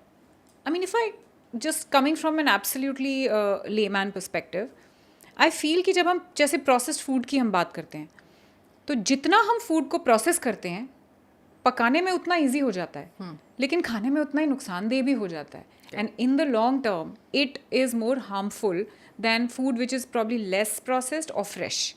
I mean, if I just coming from an absolutely layman perspective, I feel कि जब हम जैसे processed food की हम बात करते हैं, तो जितना हम फूड को प्रोसेस करते हैं पकाने में उतना इजी हो जाता है लेकिन खाने में उतना ही नुकसानदेह भी हो जाता है and in the long term it is more harmful than food which is probably less processed और फ्रेश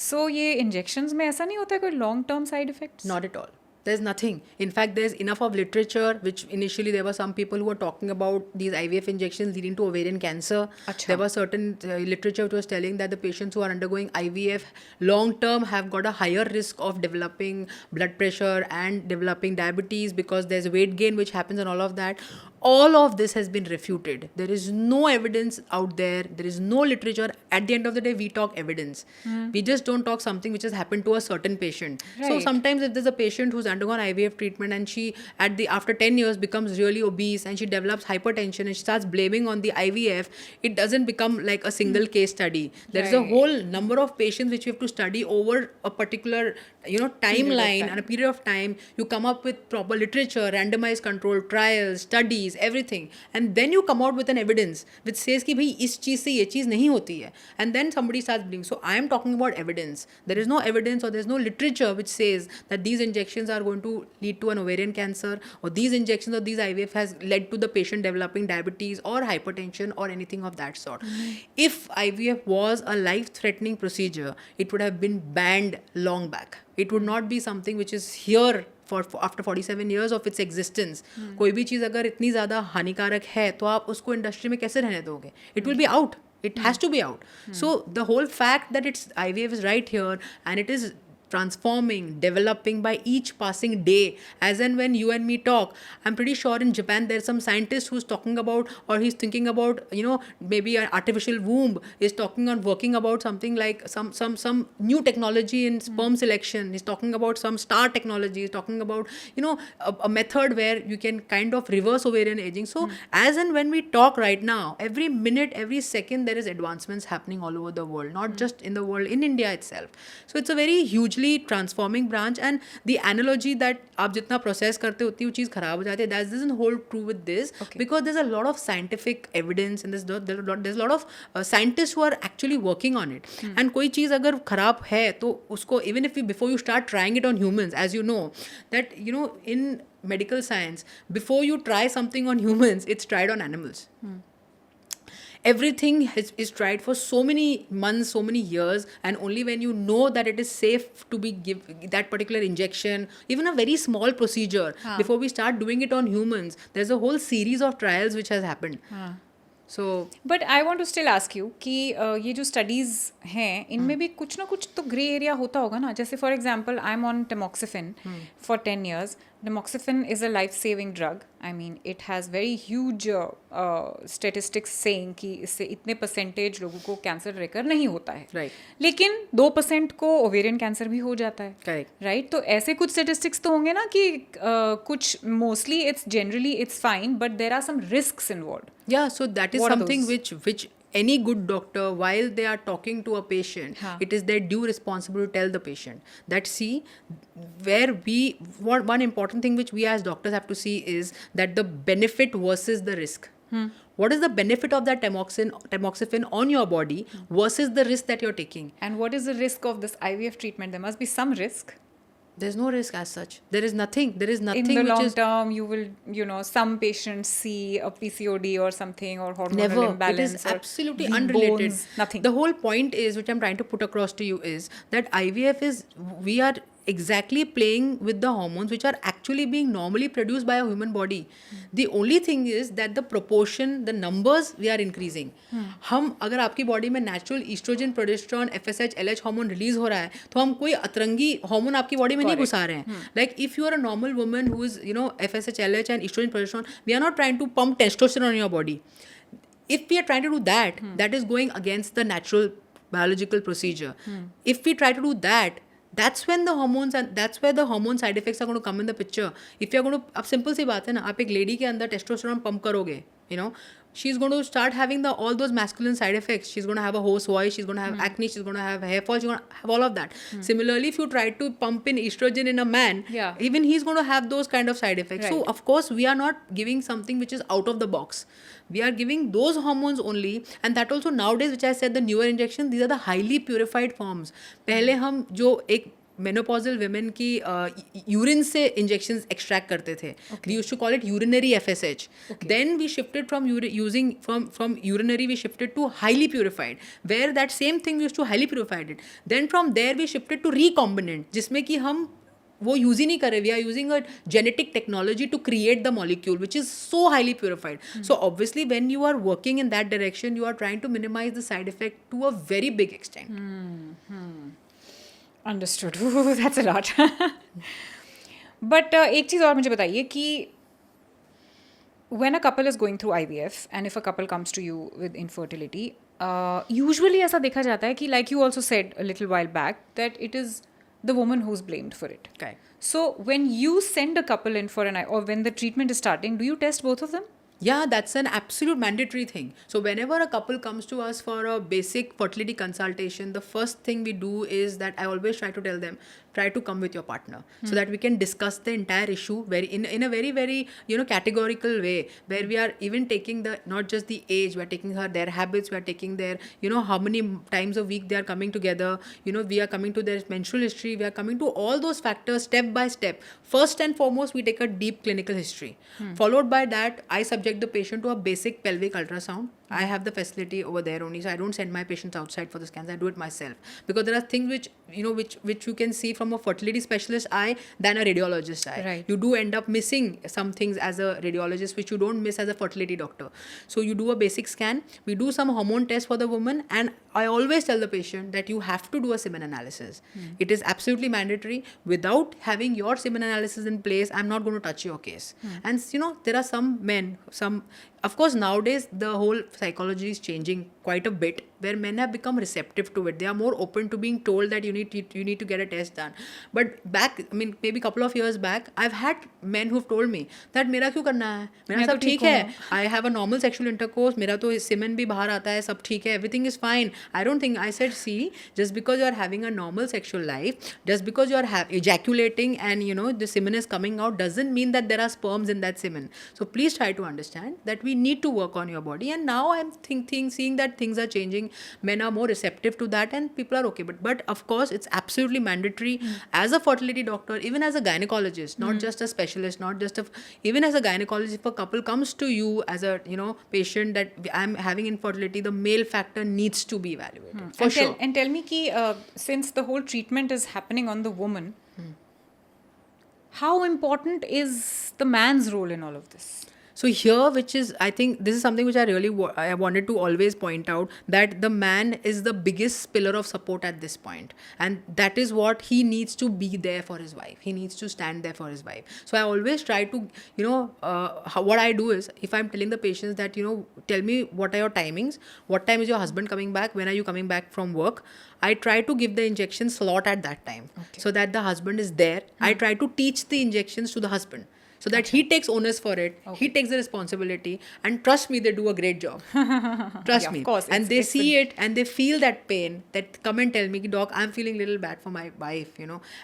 सो ये इंजेक्शंस में ऐसा नहीं होता है कोई long term side effects Not at all. There's nothing. In fact, there's enough of literature, which initially there were some people who were talking about these IVF injections leading to ovarian cancer. Acha. There was certain literature which was telling that the patients who are undergoing IVF long term have got a higher risk of developing blood pressure and developing diabetes because there's weight gain which happens and all of that. All of this has been refuted. There is no evidence out there. There is no literature. At the end of the day, we talk evidence. We just don't talk something which has happened to a certain patient. So Right. sometimes if there's a patient who's undergone IVF treatment and she after 10 years becomes really obese and she develops hypertension and she starts blaming on the IVF, it doesn't become like a single case study. There is a Right. whole number of patients which you have to study over a particular timeline and a period of time. You come up with proper literature, randomized controlled trials, studies, everything, and then you come out with an evidence which says कि भाई इस चीज़ से ये चीज़ नहीं होती है, and then somebody starts blaming. So I am talking about evidence. There is no evidence or there is no literature which says that these injections are going to lead to an ovarian cancer or these injections or these IVF has led to the patient developing diabetes or hypertension or anything of that sort. If IVF was a life-threatening procedure, it would have been banned long back. It would not be something which is here for after 47 years of its existence. कोई भी चीज़ अगर इतनी ज़्यादा हानिकारक है तो आप उसको इंडस्ट्री में कैसे रहने दोगे? It will be out. It has to be out. So the whole fact that it's IVF is right here and it is transforming, developing by each passing day. As and when you and me talk, I'm pretty sure in Japan there's some scientist who's talking about or he's thinking about, maybe an artificial womb, is talking on working about something like some new technology in sperm selection. He's talking about some star technology. He's talking about, a method where you can kind of reverse ovarian aging. So as and when we talk right now, every minute, every second, there is advancements happening all over the world, not just in the world, in India itself. So it's a very hugely transforming branch, and the analogy that आप जितना process करते हो उतनी वो चीज़ खराब हो जाती है, that doesn't hold true with this. Okay. Because there's a lot of scientific evidence and there's a lot of scientists who are actually working on it. And कोई चीज़ अगर खराब है तो उसको even if before you start trying it on humans, as you know that in medical science, before you try something on humans, it's tried on animals. Everything is tried for so many months, so many years, and only when you know that it is safe to be give that particular injection, even a very small procedure, before we start doing it on humans, there's a whole series of trials which has happened. So but I want to still ask you कि ये जो studies हैं इनमें भी कुछ ना कुछ तो ग्रे एरिया होता होगा ना. जैसे for example I am on tamoxifen for 10 years. Tamoxifen is a life-saving drug. I mean, it has very huge statistics saying कि इससे इतने परसेंटेज लोगों को कैंसर रेकर नहीं होता है. Right. लेकिन 2% को ओवेरियन कैंसर भी हो जाता है. Correct. राइट तो ऐसे कुछ स्टेटिस्टिक्स तो होंगे ना कि कुछ mostly it's generally it's fine but there are some risks involve. Yeah, so that is What are something those? which any good doctor, while they are talking to a patient, it is their due responsibility to tell the patient that one important thing which we as doctors have to see is that the benefit versus the risk. What is the benefit of that tamoxifen on your body versus the risk that you're taking? And what is the risk of this IVF treatment? There must be some risk. There's no risk as such. There is nothing. There is nothing In the which long is term, you will, some patients see a PCOD or something or hormonal never. imbalance. It is or absolutely weak unrelated. bones, nothing. The whole point is, which I'm trying to put across to you, is that IVF is, we are exactly playing with the hormones which are actually being normally produced by a human body. The only thing is that the proportion, the numbers, we are increasing. हम अगर आपकी body में natural estrogen, progesterone, FSH, LH hormone release हो रहा है तो हम कोई अतरंगी हार्मोन आपकी बॉडी में नहीं घुसा रहे हैं. Like if you are a normal woman who is FSH, LH and estrogen, progesterone, we are not trying to pump testosterone in your body. If we are trying to do that, that is going against the natural biological procedure. If we try to do that, that's when the hormones and that's where the hormone side effects are going to come in the picture. If you're going to, अब simple सी बात है ना, आप एक lady के अंदर testosterone pump करोगे, she's going to start having all those masculine side effects. She's going to have a hoarse voice, she's going to have acne, she's going to have hair fall, she's going to have all of that. Similarly, if you try to pump in estrogen in a man, even he's going to have those kind of side effects. Right. So of course we are not giving something which is out of the box. We are giving those hormones only, and that also nowadays, which I said, the newer injection, these are the highly purified forms. पहले हम जो एक menopausal women की urine से injections extract करते थे. We used to call it urinary FSH. Then we shifted from using from urinary, we shifted to highly purified, where that same thing we used to highly purified it. Then from there we shifted to recombinant, जिसमें कि हम वो use ही नहीं कर रहे. We are using a genetic technology to create the molecule which is so highly purified. So obviously when you are working in that direction you are trying to minimise the side effect to a very big extent. Understood. That's a lot. But एक चीज़ और मुझे बताइए कि when a couple is going through IVF and if a couple comes to you with infertility, usually ऐसा देखा जाता है कि like you also said a little while back that it is the woman who's blamed for it. Okay. So when you send a couple in for or when the treatment is starting, do you test both of them? Yeah, that's an absolute mandatory thing. So whenever a couple comes to us for a basic fertility consultation, the first thing we do is that I always try to tell them, try to come with your partner so that we can discuss the entire issue very in a very, very, categorical way, where we are even taking not just the age, we are taking their habits, we are taking their, how many times a week they are coming together, we are coming to their menstrual history, we are coming to all those factors step by step. First and foremost, we take a deep clinical history. Followed by that, I subject the patient to a basic pelvic ultrasound. I have the facility over there only, so I don't send my patients outside for the scans. I do it myself because there are things which you can see from a fertility specialist eye than a radiologist eye. Right. You do end up missing some things as a radiologist which you don't miss as a fertility doctor. So you do a basic scan. We do some hormone test for the woman, and I always tell the patient that you have to do a semen analysis. It is absolutely mandatory. Without having your semen analysis in place, I'm not going to touch your case. And there are some men, of course, nowadays the whole psychology is changing quite a bit, where men have become receptive to it. They are more open to being told that you need to get a test done. But maybe a couple of years back, I've had men who've told me that मेरा क्यों करना है, मेरा सब ठीक है, I have a normal sexual intercourse, मेरा तो semen भी बाहर आता है, सब ठीक है, everything is fine. I don't think, I said, see, just because you are having a normal sexual life, just because you are ejaculating and the semen is coming out, doesn't mean that there are sperms in that semen. So please try to understand that we need to work on your body. And now I'm seeing that things are changing. Men are more receptive to that and people are okay. But of course, it's absolutely mandatory as a fertility doctor, even as a gynecologist, not just a specialist, even as a gynecologist, if a couple comes to you as a patient that I'm having infertility, the male factor needs to be evaluated. For sure. And tell me ki, since the whole treatment is happening on the woman, how important is the man's role in all of this? So here, I think this is something which I wanted to always point out, that the man is the biggest pillar of support at this point. And that is what he needs to be there for his wife. He needs to stand there for his wife. So I always try to, what I do is, if I'm telling the patients that, tell me what are your timings, what time is your husband coming back, when are you coming back from work, I try to give the injection slot at that time so that the husband is there. I try to teach the injections to the husband, so that he takes onus for it, he takes the responsibility, and trust me, they do a great job. Trust me. Of course. And they see it and they feel that pain, that come and tell me, doc, I'm feeling a little bad for my wife,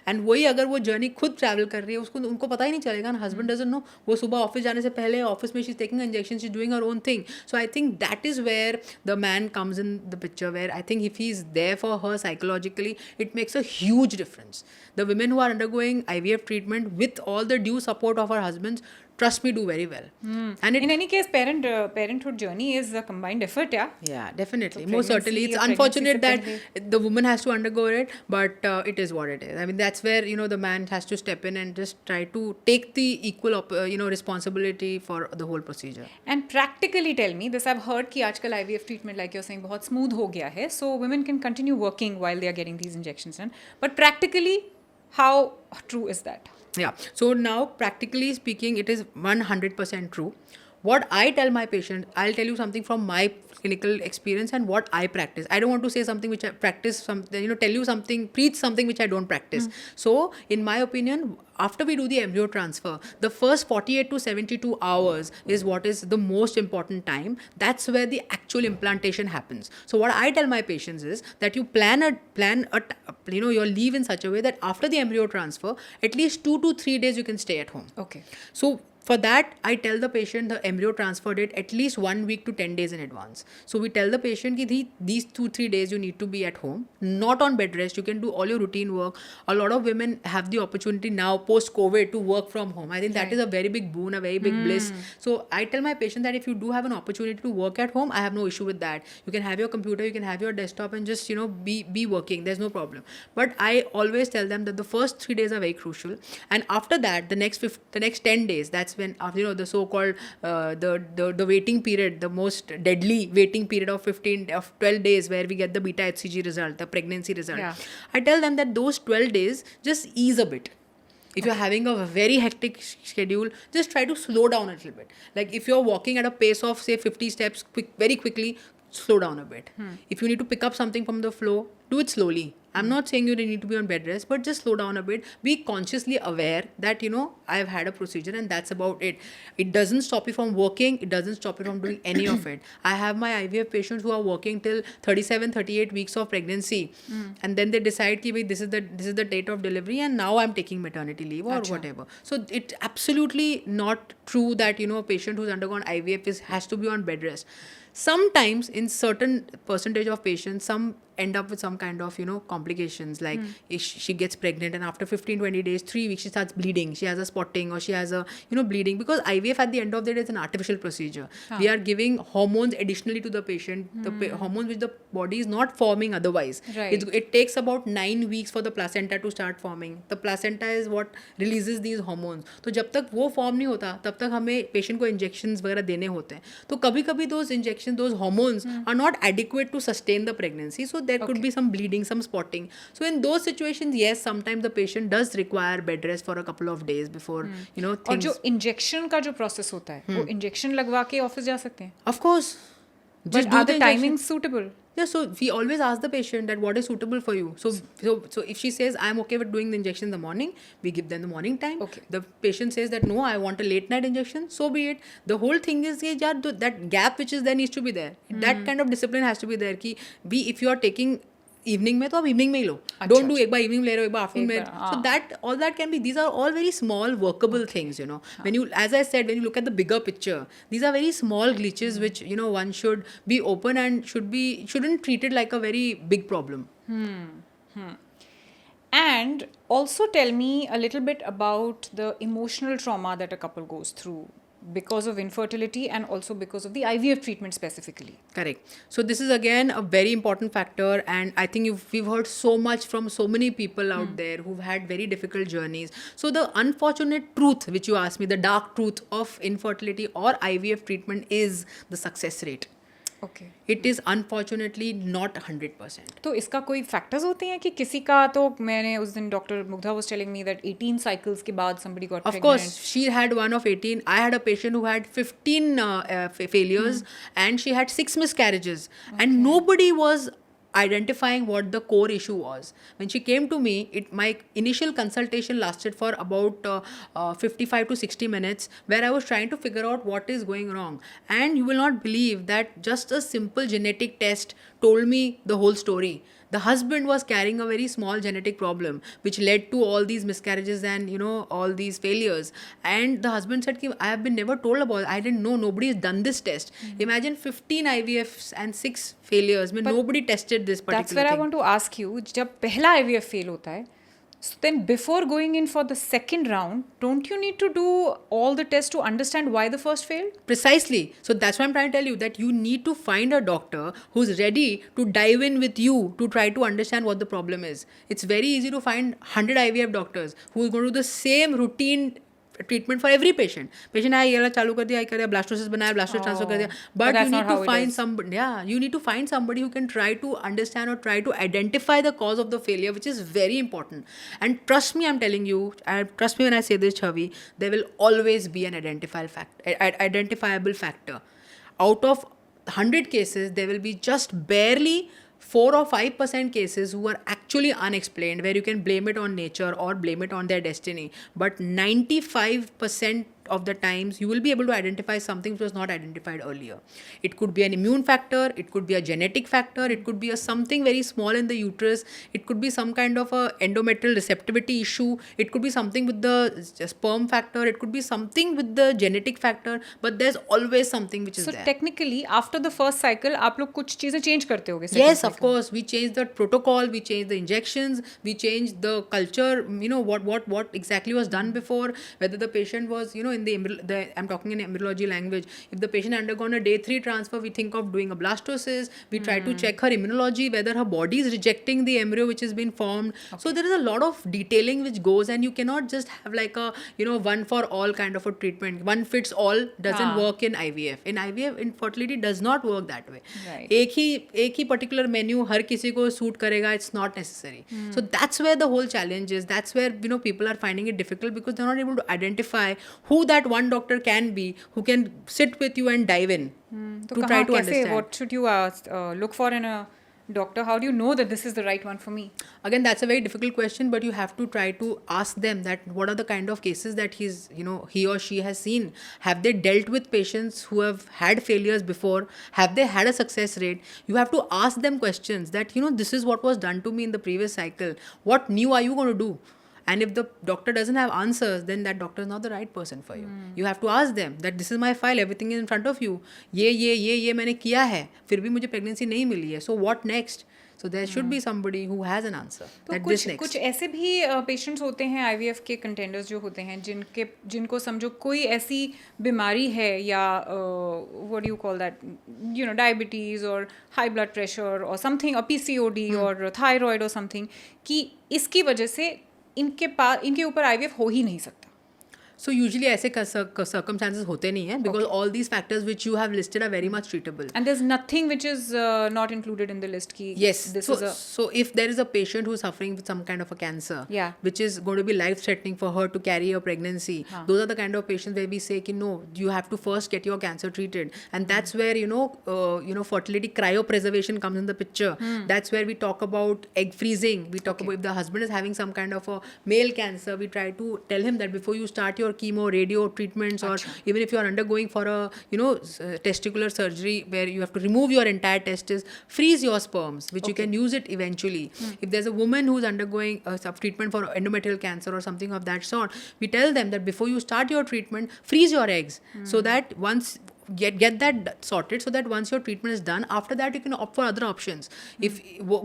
And वही अगर वो journey खुद travel कर रही है, उनको पता ही नहीं चलेगा ना, husband doesn't know. वो सुबह office जाने से पहले office में she's taking injections, she's doing her own thing. So I think that is where the man comes in the picture, where I think if he's there for her psychologically, it makes a huge difference. The women who are undergoing IVF treatment with all the due support of her husbands, trust me, do very well. And in any case, parenthood journey is a combined effort, yeah? Yeah, definitely. So Most certainly. It's unfortunate that the woman has to undergo it, but it is what it is. I mean, that's where, the man has to step in and just try to take the equal, responsibility for the whole procedure. And practically tell me, this I've heard कि आजकल IVF treatment, like you're saying, बहुत smooth हो गया है. So women can continue working while they are getting these injections done. But practically, how true is that? Yeah. So now, practically speaking, it is 100% true. What I tell my patient, I'll tell you something from my clinical experience and what I practice. I don't want to say something which I practice, tell you something, preach something which I don't practice. So, in my opinion, after we do the embryo transfer, the first 48 to 72 hours is what is the most important time. That's where the actual implantation happens. So what I tell my patients is that you plan your leave in such a way that after the embryo transfer, at least 2 to 3 days you can stay at home. Okay. So For that, I tell the patient the embryo transfer date at least 1 week to 10 days in advance. So we tell the patient that these 2-3 days you need to be at home, not on bed rest. You can do all your routine work. A lot of women have the opportunity now post COVID to work from home. I think that is a very big boon, a very big bliss. So I tell my patient that if you do have an opportunity to work at home, I have no issue with that. You can have your computer, you can have your desktop, and just be working. There's no problem. But I always tell them that the first 3 days are very crucial, and after that, the next 10 days, that's when the so-called the waiting period, the most deadly waiting period of 12 days, where we get the beta HCG result, the pregnancy result. Yeah. I tell them that those 12 days just ease a bit. If you're having a very hectic schedule, just try to slow down a little bit. Like if you're walking at a pace of say 50 steps very quickly, slow down a bit. If you need to pick up something from the floor, do it slowly. I'm not saying you need to be on bed rest, but just slow down a bit. Be consciously aware that I've had a procedure, and that's about it. It doesn't stop you from working. It doesn't stop you from doing any of it. I have my IVF patients who are working till 37, 38 weeks of pregnancy, and then they decide that this is the date of delivery, and now I'm taking maternity leave or whatever. So it's absolutely not true that a patient who's undergone IVF has to be on bed rest. Sometimes in certain percentage of patients, some end up with some kind of complications, like if she gets pregnant and after 15-20 days, 3 weeks, she starts bleeding, she has a spotting, or she has a bleeding, because IVF at the end of the day is an artificial procedure. We are giving hormones additionally to the patient, the hormones which the body is not forming otherwise. Right. It takes about 9 weeks for the placenta to start forming. The placenta is what releases these hormones. तो जब तक वो form नहीं होता, तब तक हमें patient को इंजेक्शंस वगैरह देने होते हैं. तो कभी कभी those injections, those hormones are not adequate to sustain the pregnancy, so there could be some bleeding, some spotting. So in those situations, yes, sometimes the patient does require bed rest for a couple of days before things. और जो injection का जो process होता है, वो injection लगवा के office जा सकते हैं. Of course. But are the timings suitable? Yeah, so we always ask the patient that what is suitable for you. So if she says I'm okay with doing the injection in the morning, we give them the morning time. Okay. The patient says that no, I want a late night injection, so be it. The whole thing is that gap which is there needs to be there. That kind of discipline has to be there. If you are taking evening में तो आप evening में ही लो. Don't do एक बार evening ले रहे हो, एक बार आफ्टरनून में. So that all that can be, these are all very small workable things. When you, as I said, when you look at the bigger picture, these are very small glitches which one should be open and shouldn't treat it like a very big problem. And also tell me a little bit about the emotional trauma that a couple goes through because of infertility and also because of the IVF treatment specifically. Correct. So this is again a very important factor, and I think we've heard so much from so many people out there who've had very difficult journeys. So the unfortunate truth which you asked me, the dark truth of infertility or IVF treatment is the success rate. Okay. It is unfortunately not 100%. तो इसका कोई factors होते हैं कि किसी का, तो मैंने उस दिन doctor Mugdha was telling me that 18 cycles के बाद somebody got pregnant. Of course, she had one of 18. I had a patient who had 15 failures and she had 6 miscarriages. And nobody was identifying what the core issue was. When she came to me, my initial consultation lasted for about 55 to 60 minutes, where I was trying to figure out what is going wrong. And you will not believe that just a simple genetic test told me the whole story. The husband was carrying a very small genetic problem which led to all these miscarriages and all these failures. And the husband said, I have been never told about it. I didn't know. Nobody has done this test. Imagine 15 IVFs and 6 failures. Nobody tested this particular That's where thing. I want to ask you, जब पहला IVF fail होता है, so then before going in for the second round, don't you need to do all the tests to understand why the first failed? Precisely. So that's why I'm trying to tell you that you need to find a doctor who's ready to dive in with you to try to understand what the problem is. It's very easy to find 100 IVF doctors who are going to do the same routine treatment for every patient. Patient आया, ये वाला चालू कर दिया, कर दिया, blastocyst बनाया, blastocyst transfer कर दिया. But you need to find somebody. Yeah, you need to find somebody who can try to understand or try to identify the cause of the failure, which is very important. And trust me, I'm telling you, trust me when I say this, Chavi, there will always be an identifiable factor. Out of 100 cases, there will be just barely 4 or 5% cases who are actually unexplained, where you can blame it on nature or blame it on their destiny. But 95% of the times, you will be able to identify something which was not identified earlier. It could be an immune factor, it could be a genetic factor, it could be a something very small in the uterus, it could be some kind of a endometrial receptivity issue, it could be something with the sperm factor, it could be something with the genetic factor, but there's always something which is So there. technically, after the first cycle, आप लोग कुछ चीजें change करते होगे. second Yes, of cycle. course. We changed the protocol, we changed the injections, we changed the culture, what exactly was done before, whether the patient was, in I'm talking in embryology language. If the patient undergone a day 3 transfer, we think of doing a blastocyst. We try to check her immunology, whether her body is rejecting the embryo which has been formed. So there is a lot of detailing which goes, and you cannot just have like a, one for all kind of a treatment. One fits all doesn't work in IVF. In IVF, infertility does not work that way. Right. एक ही particular menu हर किसी को suit करेगा, it's not necessary. So that's where the whole challenge is, that's where people are finding it difficult because they are not able to identify who that one doctor can be who can sit with you and dive in तो कहाँ कैसे, what should you look for in a doctor? How do you know that this is the right one for me? Again, that's a very difficult question, but you have to try to ask them that what are the kind of cases that he or she has seen. Have they dealt with patients who have had failures before? Have they had a success rate? You have to ask them questions that, this is what was done to me in the previous cycle. What new are you going to do? And if the doctor doesn't have answers, then that doctor is not the right person for you. You have to ask them that this is my file, everything is in front of you. ये मैंने किया है, फिर भी मुझे pregnancy नहीं मिली है. So what next? So there should be somebody who has an answer. तो That this next. कुछ ऐसे भी पेशेंट्स होते हैं IVF के कंटेंडर्स जो होते हैं जिनको समझो कोई ऐसी बीमारी है या what do you call that, diabetes और हाई ब्लड प्रेशर और समथिंग, और PCOD और थायराइड और समथिंग, कि इसकी वजह से इनके ऊपर IVF हो ही नहीं सकता. So usually ऐसे circumstances होते नहीं हैं because all these factors which you have listed are very much treatable. And there's nothing which is not included in the list. Yes. So if there is a patient who is suffering with some kind of a cancer, which is going to be life-threatening for her to carry a pregnancy, those are the kind of patients where we say, no, you have to first get your cancer treated, and that's where fertility cryopreservation comes in the picture. That's where we talk about egg freezing. We talk about if the husband is having some kind of a male cancer, we try to tell him that before you start your chemo, radio treatments, or even if you are undergoing for a testicular surgery where you have to remove your entire testis, freeze your sperms, which you can use it eventually. If there's a woman who's undergoing some treatment for endometrial cancer or something of that sort, we tell them that before you start your treatment, freeze your eggs, so that once get that sorted, so that once your treatment is done, after that you can opt for other options. If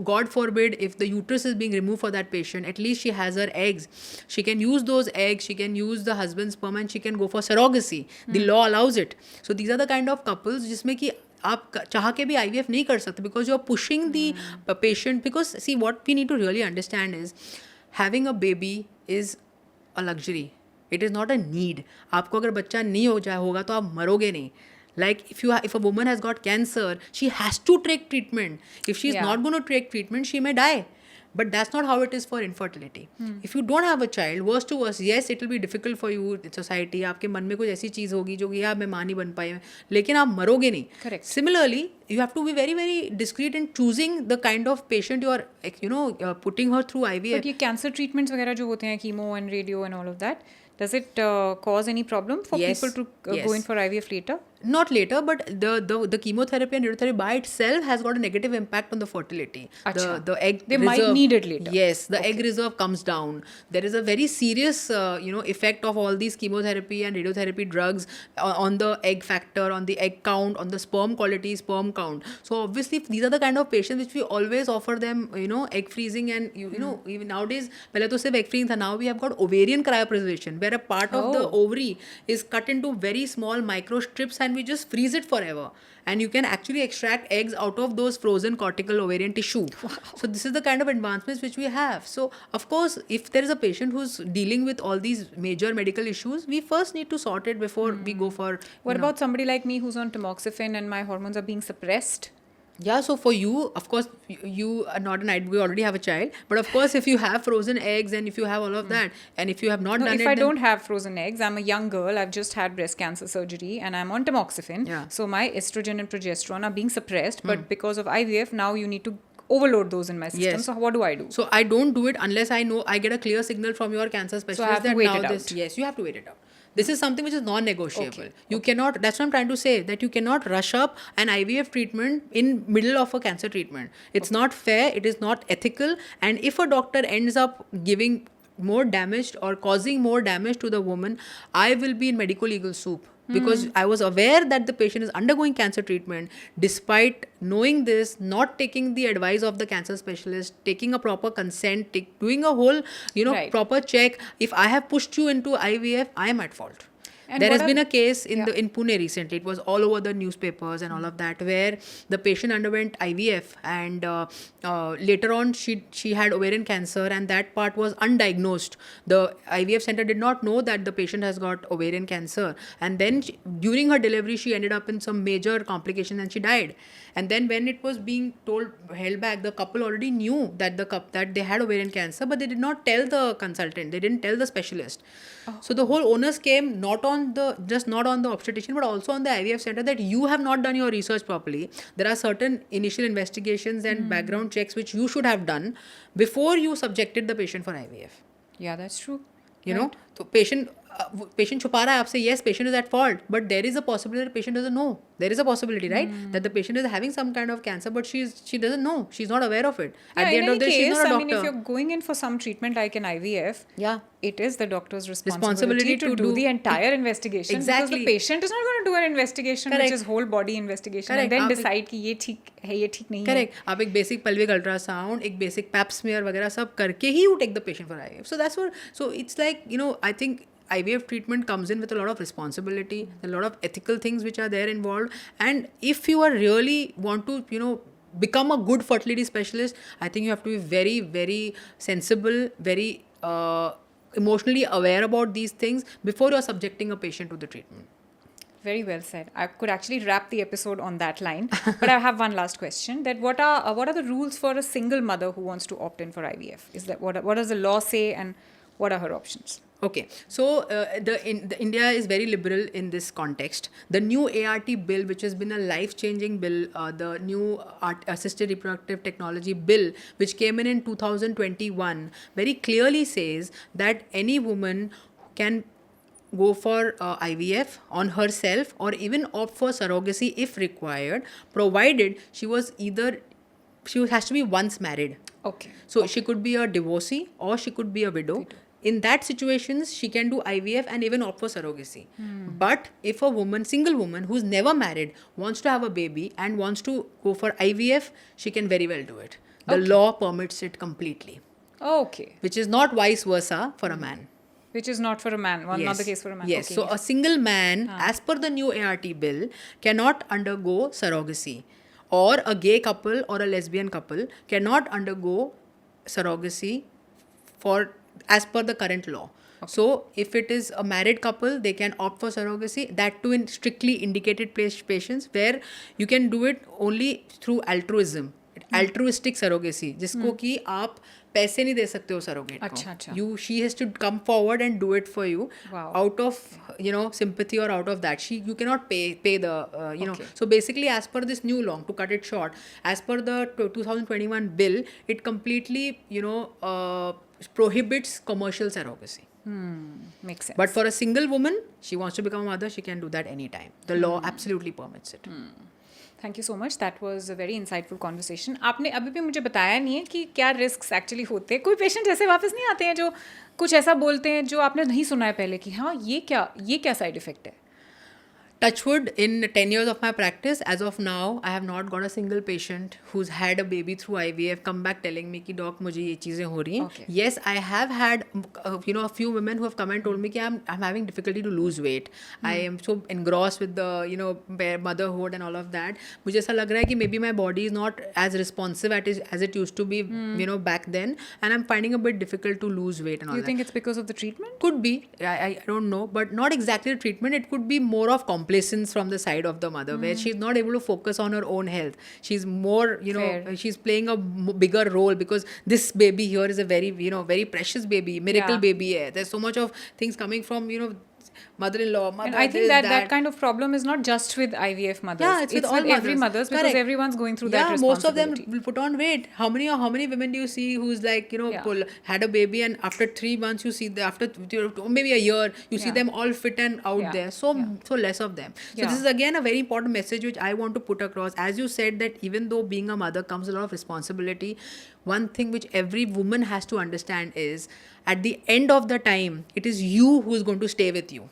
God forbid, if the uterus is being removed for that patient, at least she has her eggs. She can use those eggs, she can use the husband's sperm, and she can go for surrogacy. The law allows it. So these are the kind of couples जिसमें कि आप चाह के भी IVF नहीं कर सकते because you are pushing the patient. Because see, what we need to really understand is having a baby is a luxury. It is not a need. आपको अगर बच्चा नहीं होगा तो आप मरोगे नहीं. Like if a woman has got cancer, she has to take treatment. If she is not going to take treatment, she may die. But that's not how it is for infertility. If you don't have a child, worst to worst, yes, it will be difficult for you in society. आपके मन में कुछ ऐसी चीज़ होगी जो कि यार मैं माँ नहीं बन पाई, लेकिन आप मरोगे नहीं. Correct. Similarly, you have to be very, very discreet in choosing the kind of patient you are, putting her through IVF. But ये cancer treatments वगैरह जो होते हैं, chemo and radio and all of that, does it cause any problem for people to go in for IVF later? Not later, but the chemotherapy and radiotherapy by itself has got a negative impact on the fertility. The egg they reserve, might need it later. Yes, the egg reserve comes down. There is a very serious effect of all these chemotherapy and radiotherapy drugs on the egg factor, on the egg count, on the sperm quality, sperm count. So obviously these are the kind of patients which we always offer them egg freezing, and even nowadays पहले तो सिर्फ egg freezing था, now we have got ovarian cryopreservation where a part of the ovary is cut into very small micro strips and we just freeze it forever, and you can actually extract eggs out of those frozen cortical ovarian tissue. So this is the kind of advancements which we have. So of course, if there is a patient who's dealing with all these major medical issues, we first need to sort it before we go for. What about somebody like me who's on tamoxifen and my hormones are being suppressed? Yeah, so for you, of course, you are not we already have a child, but of course, if you have frozen eggs and if you have all of that, and if you have not done it, if I don't have frozen eggs, I'm a young girl, I've just had breast cancer surgery and I'm on tamoxifen, so my estrogen and progesterone are being suppressed, but because of IVF, now you need to overload those in my system. So what do I do? So I don't do it unless I know I get a clear signal from your cancer specialist that now this. Yes, you have to wait it out. This is something which is non-negotiable. Okay. You cannot, that's what I'm trying to say, that you cannot rush up an IVF treatment in middle of a cancer treatment. It's not fair, it is not ethical, and if a doctor ends up giving more damage or causing more damage to the woman, I will be in medical legal soup. Because I was aware that the patient is undergoing cancer treatment, despite knowing this, not taking the advice of the cancer specialist, taking a proper consent, doing a whole, Right. proper check. If I have pushed you into IVF, I am at fault. And There what has been are- a case in Yeah. in Pune recently. It was all over the newspapers and all of that, where the patient underwent IVF, and later on she had ovarian cancer, and that part was undiagnosed. The IVF center did not know that the patient has got ovarian cancer, and then during her delivery she ended up in some major complications and she died. And then when it was being held back, the couple already knew that that they had ovarian cancer, but they did not tell the consultant. They didn't tell the specialist. So the whole onus came not on the obstetrician, but also on the IVF center, that you have not done your research properly. There are certain initial investigations and background checks which you should have done before you subjected the patient for IVF. Yeah, that's true. You know, so patient छुपा रहा है आपसे. Yes, patient is at fault, but there is a possibility that patient doesn't know. There is a possibility, right, that the patient is having some kind of cancer, but she doesn't know. She's not aware of it. At the in end of any the day, she's case, not a I doctor. mean, if you're going in for some treatment like an IVF, Yeah. it is the doctor's Responsibility responsibility to to do do- the entire investigation. Because Exactly. the patient is not going to do an investigation Correct. which is whole body investigation Correct. and then आप- decide कि ये ठीक है, ये ठीक नहीं है. Correct. आप एक basic pelvic ultrasound, एक basic pap smear वगैरह सब करके ही you take the patient for IVF. So that's what. So it's like, I think IVF treatment comes in with a lot of responsibility, a lot of ethical things which are there involved. And if you are really want to, become a good fertility specialist, I think you have to be very, very sensible, very emotionally aware about these things before you're subjecting a patient to the treatment. Very well said. I could actually wrap the episode on that line. But I have one last question. That what are the rules for a single mother who wants to opt in for IVF? Is that what does the law say, and what are her options? Okay, so the India is very liberal in this context. The new ART bill, which has been a life-changing bill, the new assisted reproductive technology bill, which came in 2021, very clearly says that any woman can go for IVF on herself or even opt for surrogacy if required, provided she has to be once married. Okay. So she could be a divorcee or she could be a widow. In that situations, she can do IVF and even opt for surrogacy. But if a single woman who's never married, wants to have a baby and wants to go for IVF, she can very well do it. The law permits it completely, Okay. which is not vice versa for a man. Which is not for a man. Well, not the case for a man. Yes. Okay, So a single man, as per the new ART bill, cannot undergo surrogacy. Or a gay couple or a lesbian couple cannot undergo surrogacy as per the current law. So if it is a married couple, they can opt for surrogacy, that too in strictly indicated patients, where you can do it only through altruism. Altruistic surrogacy, जिसको कि आप पैसे नहीं दे सकते हो surrogate को. She has to come forward and do it for you. Wow. Out of sympathy or out of that, you cannot pay the So basically, as per this new law, to cut it short, as per the 2021 bill, it completely prohibits commercial surrogacy. Makes sense. But for a single woman, she wants to become a mother, she can do that anytime. The law absolutely permits it. Thank you so much. That was a very insightful conversation. आपने अभी भी मुझे बताया नहीं है कि क्या risk actually होते हैं. कोई पेशेंट ऐसे वापस नहीं आते हैं जो कुछ ऐसा बोलते हैं जो आपने नहीं सुना है पहले कि हाँ ये क्या साइड इफेक्ट है? Touchwood, in 10 years of my practice, as of now, I have not got a single patient who's had a baby through IVF come back telling me कि doc मुझे ये चीज़ें हो रही हैं. Okay. Yes, I have had a few women who have come and told me कि I'm having difficulty to lose weight. I am so engrossed with the motherhood and all of that. मुझे ऐसा लग रहा है कि maybe my body is not as responsive as it used to be back then, and I'm finding a bit difficult to lose weight and all Do you that. think it's because of the treatment? Could be. I don't know, but not exactly the treatment. It could be more of complacence from the side of the mother, where she's not able to focus on her own health. She's more, Fair. she's playing a bigger role because this baby here is a very, very precious baby, miracle Yeah. baby. There's so much of things coming from, mother-in-law, mother, And I think this, that kind of problem is not just with IVF mothers. Yeah, it's with all every mothers. mothers because Correct. everyone's going through that Most of them responsibility. will put on weight. How many women do you see who's like, Yeah. had a baby, and after 3 months you see after maybe a year you see Yeah. them all fit and out Yeah. there. So Yeah. so less of them. So Yeah. this is again a very important message which I want to put across. As you said that even though being a mother comes a lot of responsibility, one thing which every woman has to understand is at the end of the time it is you who is going to stay with you.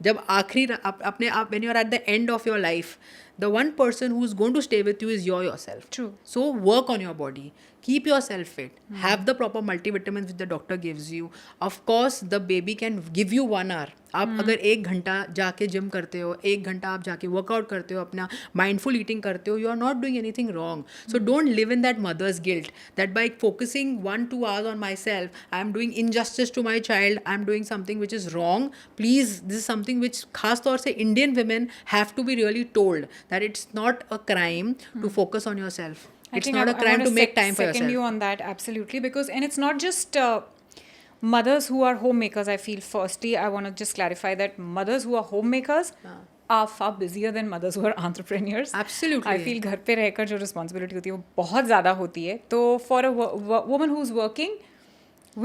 जब आखिरी अपने आप when you are at the end of your life, the one person who is going to stay with you is yourself. True. So work on your body, keep yourself fit, have the proper multivitamins which the doctor gives you. Of course the baby can give you 1 hour. आप अगर 1 घंटा जाके gym करते हो, 1 घंटा आप जाके workout करते हो, अपना माइंडफुल ईटिंग करते हो, you are not doing anything wrong. So don't live in that mother's guilt that by focusing 1-2 hours on myself I am doing injustice to my child, I am doing something which is wrong. Please, this is something which खास तौर से Indian women have to be really told that it's not a crime to focus on yourself. I It's think not a I crime wanna to make time for second yourself. you on that absolutely because and it's not just mothers who are homemakers. I feel firstly I want to just clarify that mothers who are homemakers are far busier than mothers who are entrepreneurs. Absolutely. I feel घर पे रहकर जो responsibility होती है वो बहुत ज़्यादा होती है. तो for a woman who's working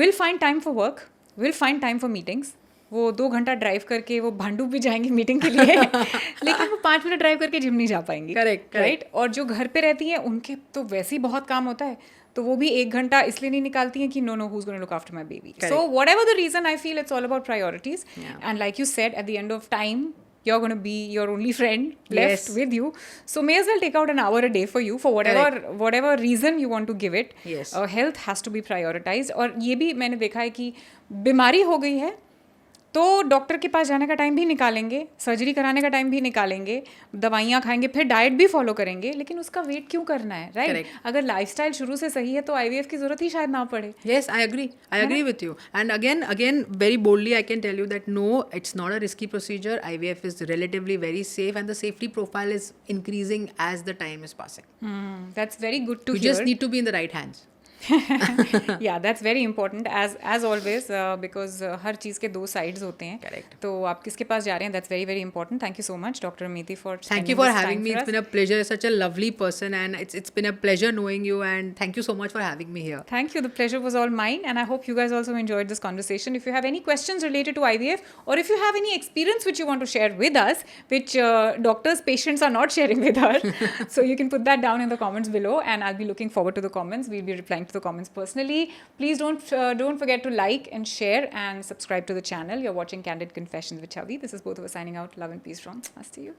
will find time for work, will find time for meetings. वो 2 घंटा ड्राइव करके वो भांडू भी जाएंगी मीटिंग के लिए लेकिन वो 5 मिनट ड्राइव करके जिम नहीं जा पाएंगी. Correct. राइट. और जो घर पे रहती हैं उनके तो वैसे ही बहुत काम होता है तो वो भी 1 घंटा इसलिए नहीं निकालती हैं कि no who's going to look after my baby. Correct. So whatever the reason, I feel it's all about priorities. Yeah. And like you said, at the end of time you're going to be your only friend left Yes. with you, so may as well take out an hour a day for you for whatever reason you want to give it. Yes. Health has to be prioritized. और ये भी मैंने देखा है कि बीमारी हो गई है तो डॉक्टर के पास जाने का टाइम भी निकालेंगे, सर्जरी कराने का टाइम भी निकालेंगे, दवाइयाँ खाएंगे, फिर डाइट भी फॉलो करेंगे, लेकिन उसका वेट क्यों करना है, राइट? Correct. अगर लाइफस्टाइल शुरू से सही है तो IVF की जरूरत ही शायद ना पड़े. Yes, I agree with you. And again, very boldly I can tell you that no, it's not a risky procedure. IVF is relatively very safe, and the safety profile is increasing as the time is passing. That's very good to You hear. just need to be in the right hands. Yeah, that's very important as always because हर चीज़ के 2 sides होते हैं. Correct. तो आप किसके पास जा रहे हैं, that's very very important. Thank you so much, Dr. Amiti, for Thank you for having me. It's been a pleasure. Such a lovely person, and it's been a pleasure knowing you. And thank you so much for having me here. Thank you. The pleasure was all mine, and I hope you guys also enjoyed this conversation. If you have any questions related to IVF, or if you have any experience which you want to share with us, which doctors, patients are not sharing with us, so you can put that down in the comments below, and I'll be looking forward to the comments. We'll be replying to the comments personally. Please don't forget to like and share and subscribe to the channel. You're watching Candid Confessions with Chavi. This is both of us signing out. Love and peace from us to you.